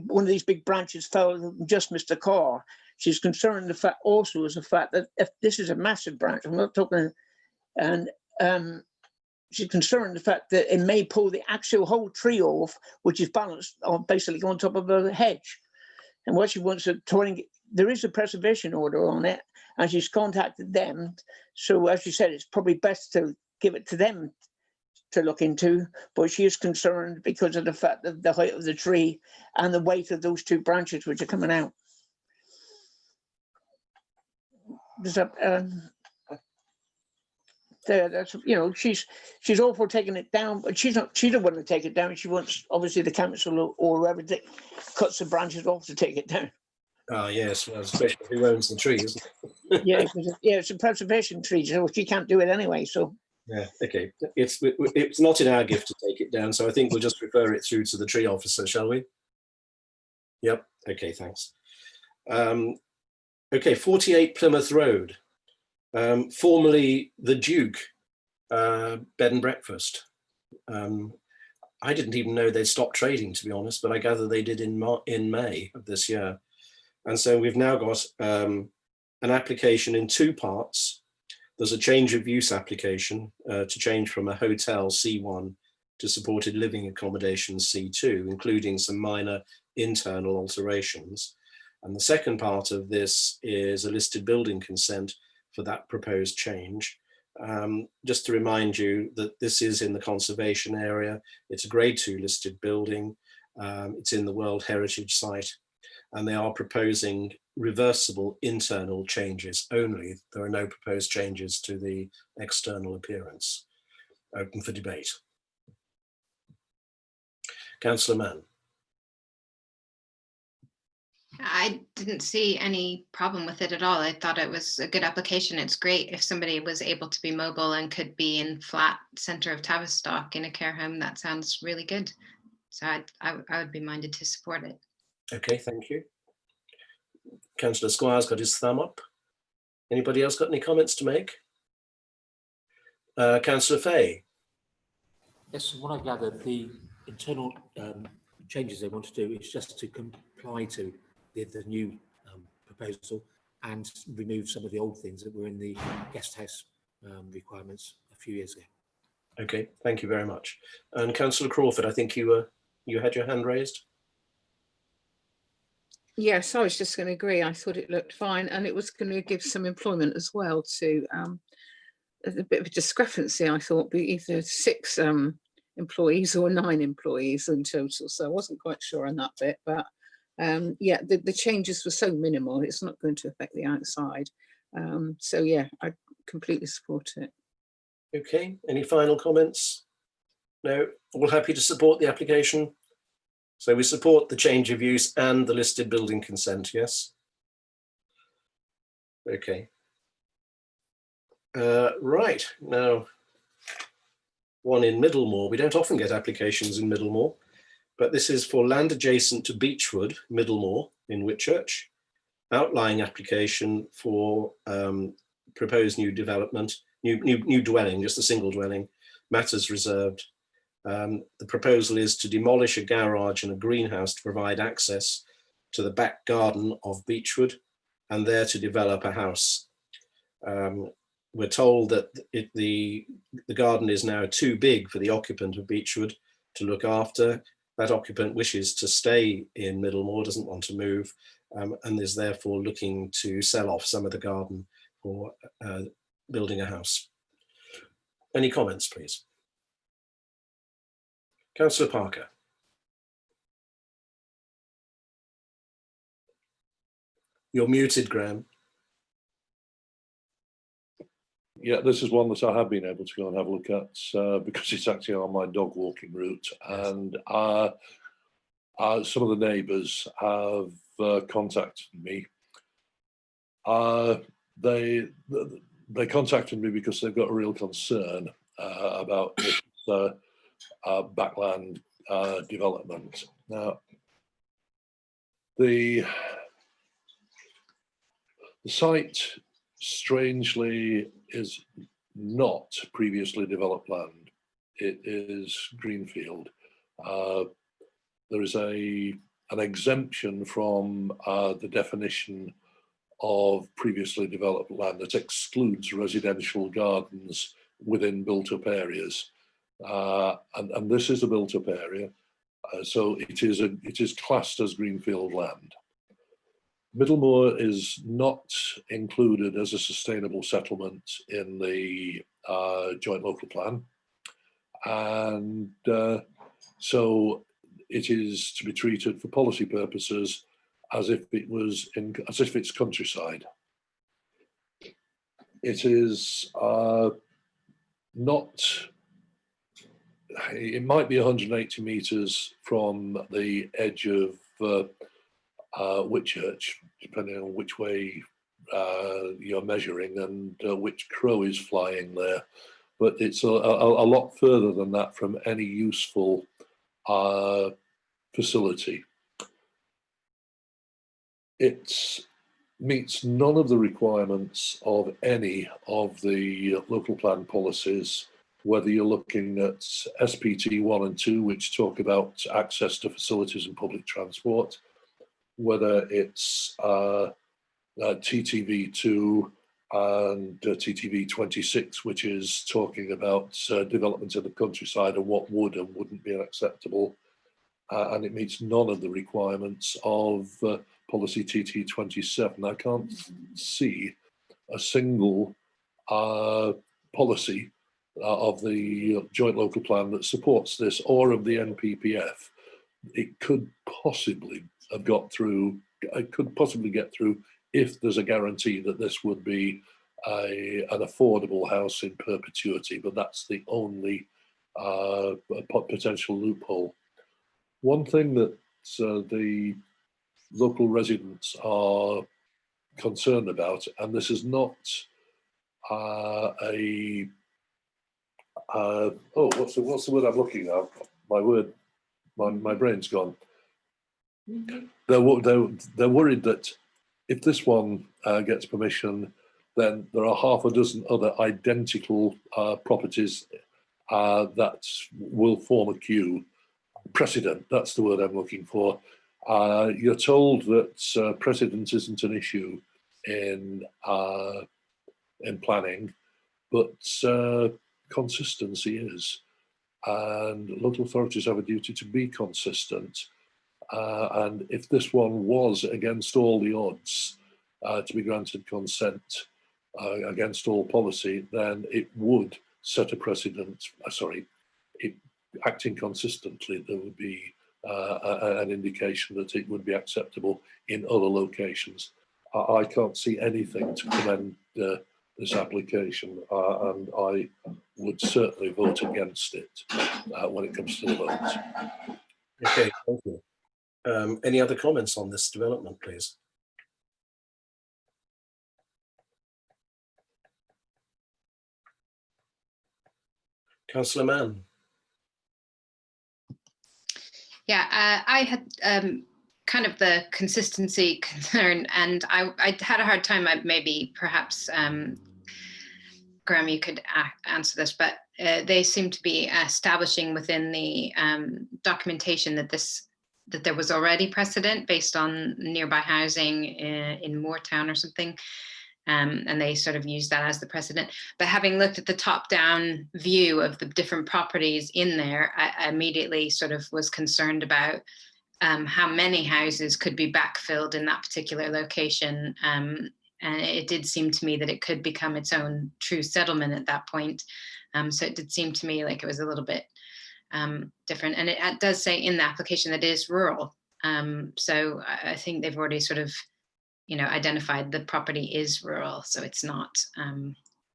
one of these big branches fell and just missed a car. She's concerned the fact that if this is a massive branch, I'm not talking, and she's concerned the fact that it may pull the actual whole tree off, which is balanced on basically on top of a hedge. And what she wants to there is a preservation order on it, and she's contacted them. So as you said, it's probably best to give it to them to look into, but she is concerned because of the fact that the height of the tree and the weight of those two branches which are coming out. That's, you know, she's all for taking it down, but she don't want to take it down. She wants obviously the council or whoever cuts the branches off to take it down. Ah, yes, well, especially who owns the tree, isn't it? Yeah, it's a preservation tree, so she can't do it anyway. So yeah, okay, it's not in our gift to take it down, so I think we'll just refer it through to the tree officer, shall we? Yep. Okay, thanks. Okay, 48 Plymouth Road, formerly the Duke bed and breakfast. I didn't even know they'd stopped trading, to be honest, but I gather they did in May of this year. And so we've now got an application in two parts. There's a change of use application to change from a hotel C1 to supported living accommodation C2, including some minor internal alterations. And the second part of this is a listed building consent for that proposed change. Just to remind you that this is in the conservation area. It's a grade 2 listed building. It's in the World Heritage Site, and they are proposing reversible internal changes only. There are no proposed changes to the external appearance. Open for debate. Councillor Mann. I didn't see any problem with it at all. I thought it was a good application. It's great if somebody was able to be mobile and could be in flat centre of Tavistock in a care home. That sounds really good. So I would be minded to support it. Okay, thank you. Councillor Squire's got his thumb up. Anybody else got any comments to make? Councillor Fay. Yes, from what I gathered, the internal changes they want to do is just to comply to the new proposal and remove some of the old things that were in the guest house requirements a few years ago. Okay, thank you very much. And Councillor Crawford, I think you had your hand raised. Yes, I was just going to agree. I thought it looked fine, and it was going to give some employment as well to a bit of a discrepancy. I thought be either 6 employees or 9 employees in total. So I wasn't quite sure on that bit, but yeah, the changes were so minimal. It's not going to affect the outside. So yeah, I completely support it. Okay, any final comments? No, all happy to support the application? So we support the change of use and the listed building consent, yes? Okay. Right, now, one in Middlemore. We don't often get applications in Middlemore, but this is for land adjacent to Beechwood, Middlemore in Whitchurch. Outlying application for proposed new development, new dwelling, just a single dwelling, matters reserved. The proposal is to demolish a garage and a greenhouse to provide access to the back garden of Beechwood and there to develop a house. We're told that the garden is now too big for the occupant of Beechwood to look after. That occupant wishes to stay in Middlemore, doesn't want to move, and is therefore looking to sell off some of the garden for building a house. Any comments, please? Councillor Parker. You're muted, Graham. Yeah, this is one that I have been able to go and have a look at because it's actually on my dog walking route. And some of the neighbours have contacted me. They contacted me because they've got a real concern about this backland development. Now, the site, strangely, is not previously developed land. It is greenfield. There is an exemption from the definition of previously developed land that excludes residential gardens within built-up areas, and this is a built-up area, so it is classed as greenfield land. Middlemore is not included as a sustainable settlement in the joint local plan, and so it is to be treated for policy purposes as if it's countryside. It is not. It might be 180 metres from the edge of Whitchurch, depending on which way you're measuring and which crow is flying there. But it's a lot further than that from any useful facility. It meets none of the requirements of any of the local plan policies, whether you're looking at SPT 1 and 2, which talk about access to facilities and public transport, whether it's TTV 2 and TTV 26, which is talking about development in the countryside and what would and wouldn't be acceptable. And it meets none of the requirements of policy TT 27. I can't see a single policy of the joint local plan that supports this, or of the NPPF. It could possibly have got through, it could possibly get through if there's a guarantee that this would be an affordable house in perpetuity, but that's the only potential loophole. One thing that the local residents are concerned about, and this is not what's the word I'm looking at? My brain's gone. They're worried that if this one gets permission, then there are half a dozen other identical properties that will form a queue. Precedent, that's the word I'm looking for. You're told that precedent isn't an issue in planning, but consistency is. And local authorities have a duty to be consistent. And if this one was against all the odds to be granted consent against all policy, then it would set a precedent. Acting consistently, there would be an indication that it would be acceptable in other locations. I can't see anything to commend this application, and I would certainly vote against it when it comes to the vote. Okay, thank you. Any other comments on this development, please? Councillor Mann. Yeah, I had kind of the consistency concern, and I had a hard time. Maybe perhaps Graham, you could answer this, but they seem to be establishing within the documentation that there was already precedent based on nearby housing in Moortown or something. And they sort of use that as the precedent. But having looked at the top-down view of the different properties in there, I immediately sort of was concerned about how many houses could be backfilled in that particular location. And it did seem to me that it could become its own true settlement at that point. So it did seem to me like it was a little bit different. And it does say in the application that it is rural. So I think they've already sort of identified the property is rural, so it's not,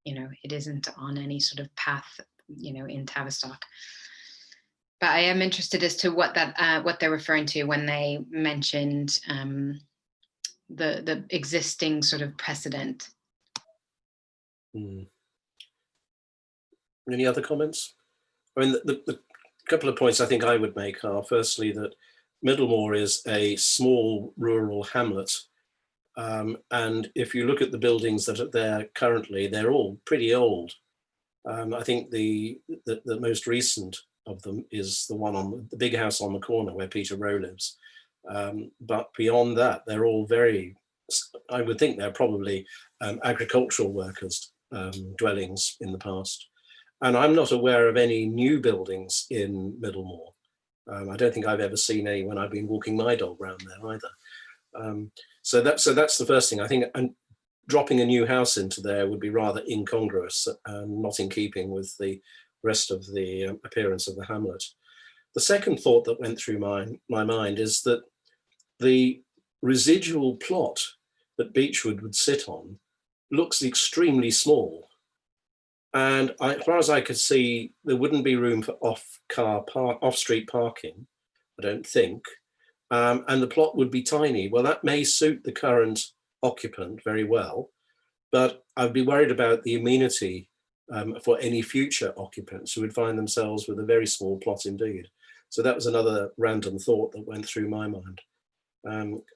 it isn't on any sort of path, in Tavistock. But I am interested as to what they're referring to when they mentioned the existing sort of precedent. Any other comments? I mean, the couple of points I think I would make are, firstly, that Middlemore is a small rural hamlet. And if you look at the buildings that are there currently, they're all pretty old. I think the most recent of them is the one on the big house on the corner where Peter Rowe lives. But beyond that, they're all very, I would think they're probably agricultural workers' dwellings in the past. And I'm not aware of any new buildings in Middlemore. I don't think I've ever seen any when I've been walking my dog around there either. So that's the first thing. I think, and dropping a new house into there would be rather incongruous and not in keeping with the rest of the appearance of the hamlet. The second thought that went through my mind is that the residual plot that Beechwood would sit on looks extremely small. And as far as I could see, there wouldn't be room for off-street parking, I don't think. And the plot would be tiny. Well, that may suit the current occupant very well, but I'd be worried about the amenity for any future occupants who would find themselves with a very small plot indeed. So that was another random thought that went through my mind.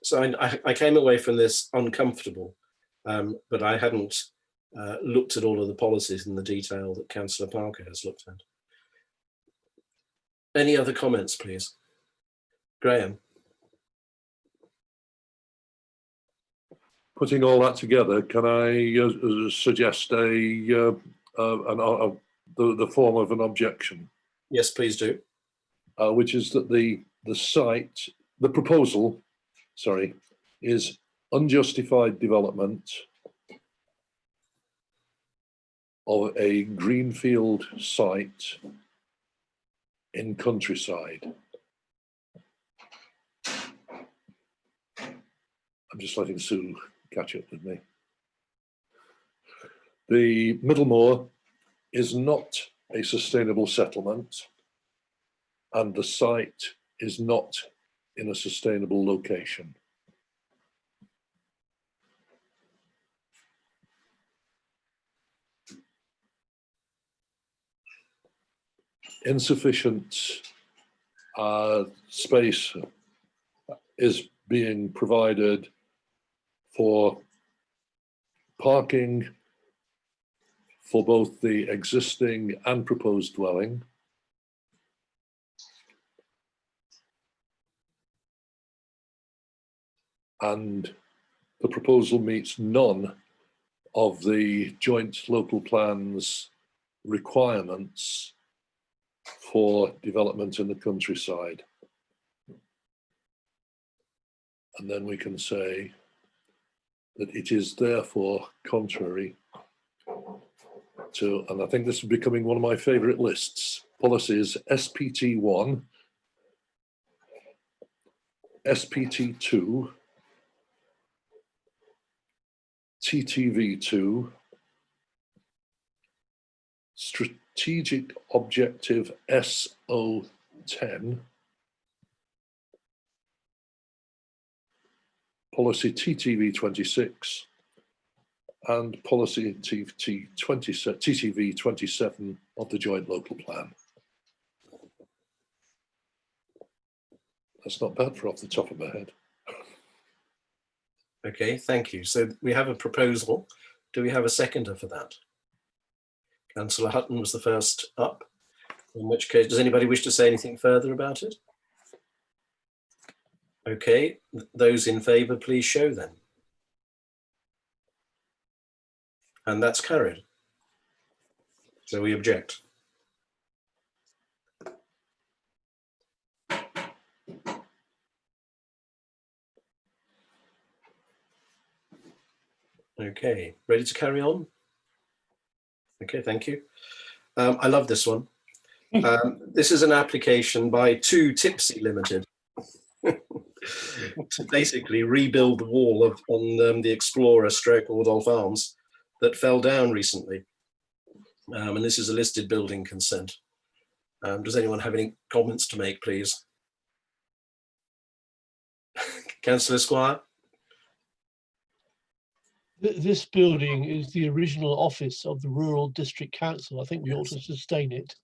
So I came away from this uncomfortable, but I hadn't looked at all of the policies in the detail that Councillor Parker has looked at. Any other comments, please? Graham. Putting all that together, can I suggest the form of an objection? Yes, please do. Which is that the proposal, is unjustified development of a greenfield site in countryside. I'm just letting Sue catch up with me. The Middlemore is not a sustainable settlement, and the site is not in a sustainable location. Insufficient space is being provided for parking for both the existing and proposed dwelling. And the proposal meets none of the joint local plans requirements for development in the countryside. And then we can say that it is therefore contrary to, and I think this is becoming one of my favorite lists, policies SPT1, SPT2, TTV2, Strategic Objective SO10, Policy TTV26, and Policy TTV27 of the Joint Local Plan. That's not bad for off the top of my head. Okay, thank you. So we have a proposal. Do we have a seconder for that? Councillor Hutton was the first up. In which case, does anybody wish to say anything further about it? Okay, those in favour, please show then. And that's carried. So we object. Okay, ready to carry on? Okay, thank you. I love this one. This is an application by 2 Tipsy Limited to basically rebuild the wall on the Explorer stroke Wardolph Arms that fell down recently. And this is a listed building consent. Does anyone have any comments to make, please? Councillor Squire? This building is the original office of the Rural District Council. I think we ought to sustain it.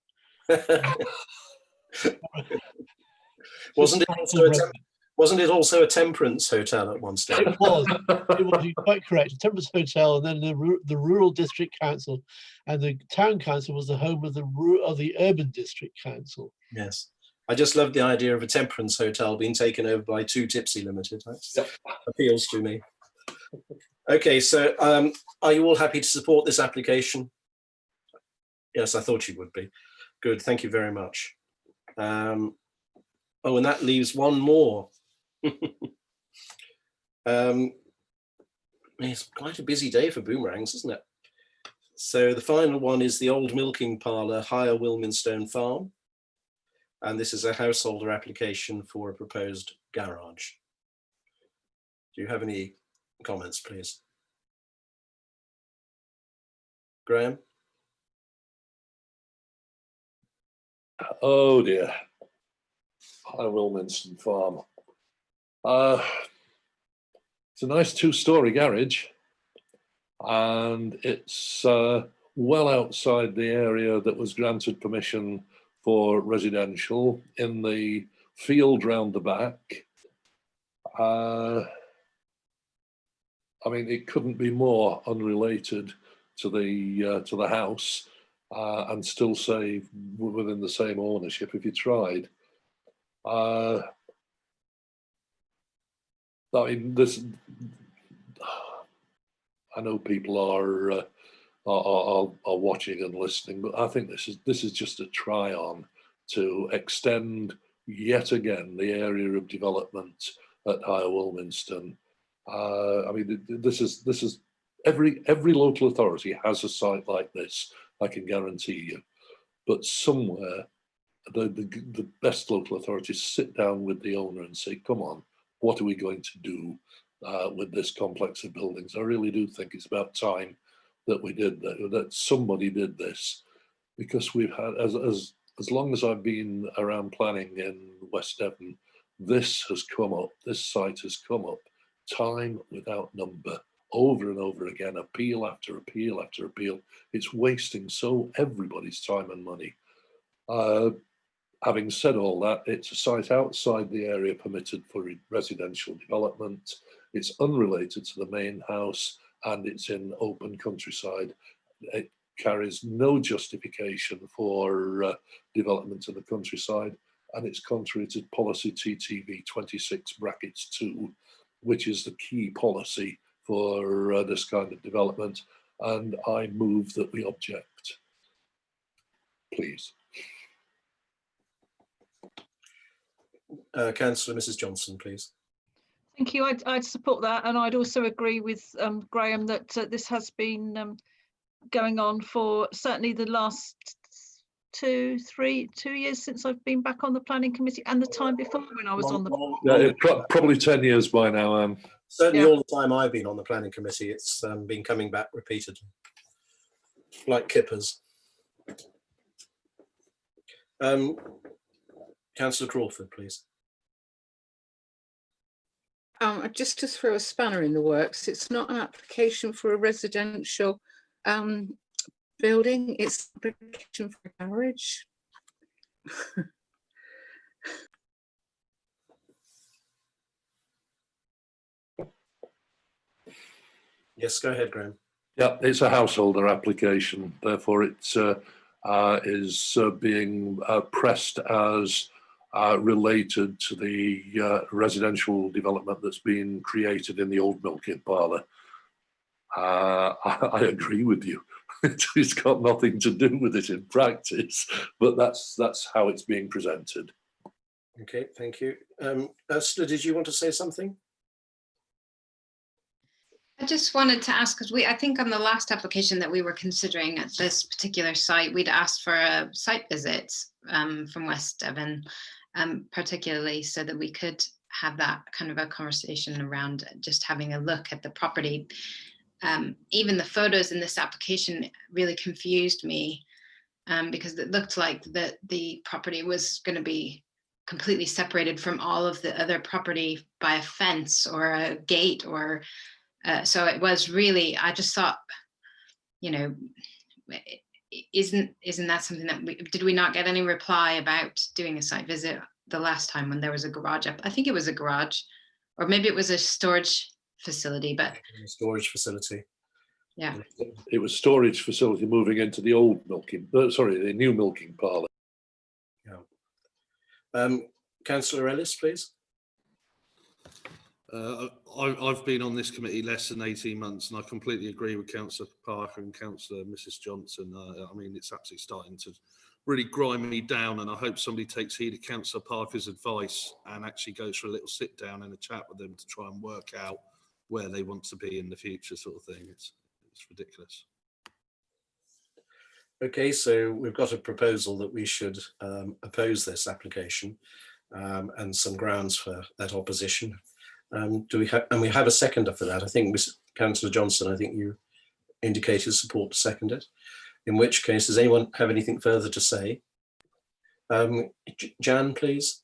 Wasn't it also a temperance hotel at one stage? It was. You're quite correct. A temperance hotel, and then the Rural District Council, and the Town Council was the home of the Urban District Council. Yes. I just love the idea of a temperance hotel being taken over by Two Tipsy Limited. That appeals to me. Okay, so are you all happy to support this application? Yes, I thought you would be. Good, thank you very much. Oh, and that leaves one more. It's quite a busy day for boomerangs, isn't it? So the final one is the Old Milking Parlour, Higher Wilminstone Farm. And this is a householder application for a proposed garage. Do you have any comments, please? Graham? Oh dear. High Wilminstone Farm. It's a nice two-storey garage, and it's well outside the area that was granted permission for residential, in the field round the back. I mean, it couldn't be more unrelated to the house, and still say within the same ownership if you tried. I mean, this. I know people are watching and listening, but I think this is just a try on to extend yet again the area of development at Higher Wilminstone. I mean, this is every local authority has a site like this, I can guarantee you. But somewhere, the best local authorities sit down with the owner and say, come on, what are we going to do with this complex of buildings? I really do think it's about time that we did that somebody did this, because we've had, as long as I've been around planning in West Devon, this site has come up time without number, over and over again, appeal after appeal after appeal. It's wasting everybody's time and money. Having said all that, it's a site outside the area permitted for residential development. It's unrelated to the main house, and it's in open countryside. It carries no justification for development in the countryside, and it's contrary to policy TTV 26(2), which is the key policy for this kind of development. And I move that we object. Please. Councillor Mrs. Johnson, please. Thank you. I'd support that, and I'd also agree with Graham that this has been going on for certainly the last 2 years since I've been back on the planning committee, and the time before when I was on the. Probably 10 years by now. Certainly, all the time I've been on the planning committee, it's been coming back repeatedly, like kippers. Councillor Crawford, please. Just to throw a spanner in the works, it's not an application for a residential building, it's an application for a garage. Yes, go ahead, Graham. Yeah, it's a householder application, therefore it is being pressed as related to the residential development that's been created in the Old Milking Parlour. I agree with you. It's got nothing to do with it in practice, but that's how it's being presented. Okay, thank you. Ursula, did you want to say something? I just wanted to ask, because I think on the last application that we were considering at this particular site, we'd asked for a site visit from West Devon, particularly so that we could have that kind of a conversation around just having a look at the property. Even the photos in this application really confused me because it looked like that the property was going to be completely separated from all of the other property by a fence or a gate, or so it was really, I just thought, you know, isn't that something that did we not get any reply about doing a site visit the last time when there was a garage up? I think it was a garage, or maybe it was a storage facility, but A storage facility. yeah. It was storage facility moving into the old milking, the new milking parlour. Yeah. Councillor Ellis, please. I've been on this committee less than 18 months, and I completely agree with Councillor Parker and Councillor Mrs Johnson. I mean, it's absolutely starting to really grind me down, and I hope somebody takes heed of Councillor Parker's advice and actually goes for a little sit down and a chat with them to try and work out where they want to be in the future, sort of thing. It's ridiculous. Okay, so we've got a proposal that we should oppose this application, and some grounds for that opposition. Do we have, and we have a seconder for that? I think Councillor Johnson, I think you indicated support to second it. In which case, does anyone have anything further to say? Jan, please.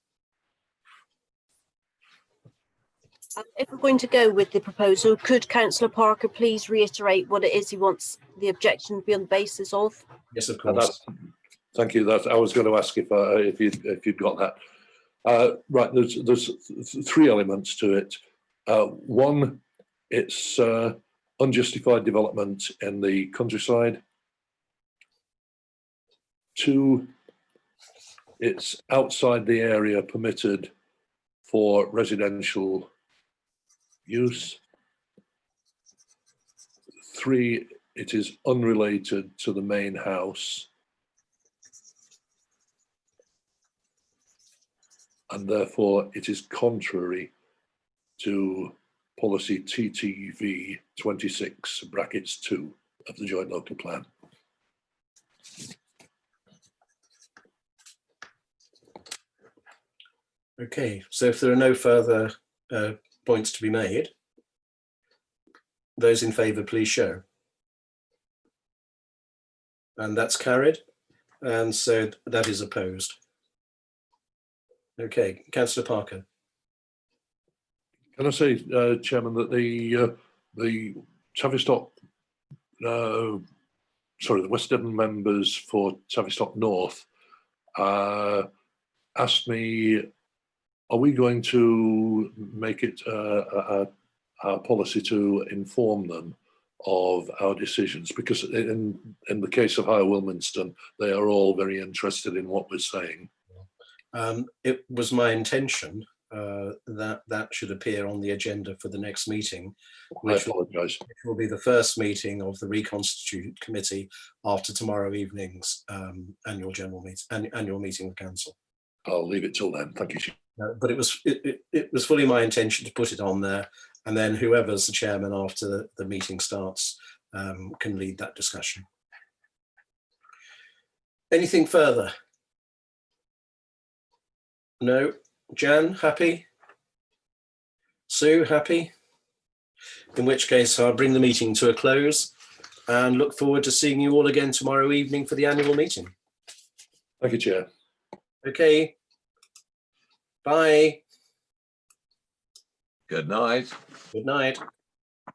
If we're going to go with the proposal, could Councillor Parker please reiterate what it is he wants the objection to be on the basis of? Yes, of course. Thank you. I was going to ask if you'd got that. Right, there's three elements to it. One, it's unjustified development in the countryside. Two, it's outside the area permitted for residential use. Three, it is unrelated to the main house, and therefore it is contrary to policy TTV 26(2) of the Joint Local Plan. Okay, so if there are no further points to be made, those in favour, please show. And that's carried, and so that is opposed. Okay, Councillor Parker. Can I say, Chairman, that the Tavistock, the West Devon members for Tavistock North asked me, are we going to make it our policy to inform them of our decisions? Because in the case of Higher Wilminstone, they are all very interested in what we're saying. It was my intention that should appear on the agenda for the next meeting, which will be the first meeting of the reconstituted committee after tomorrow evening's annual meeting of council. I'll leave it till then. Thank you. But it was fully my intention to put it on there, and then whoever's the chairman after the meeting starts can lead that discussion. Anything further? No. Jan, happy? Sue, happy? In which case I'll bring the meeting to a close and look forward to seeing you all again tomorrow evening for the annual meeting. Thank you, Chair. Okay. Bye. Good night. Good night.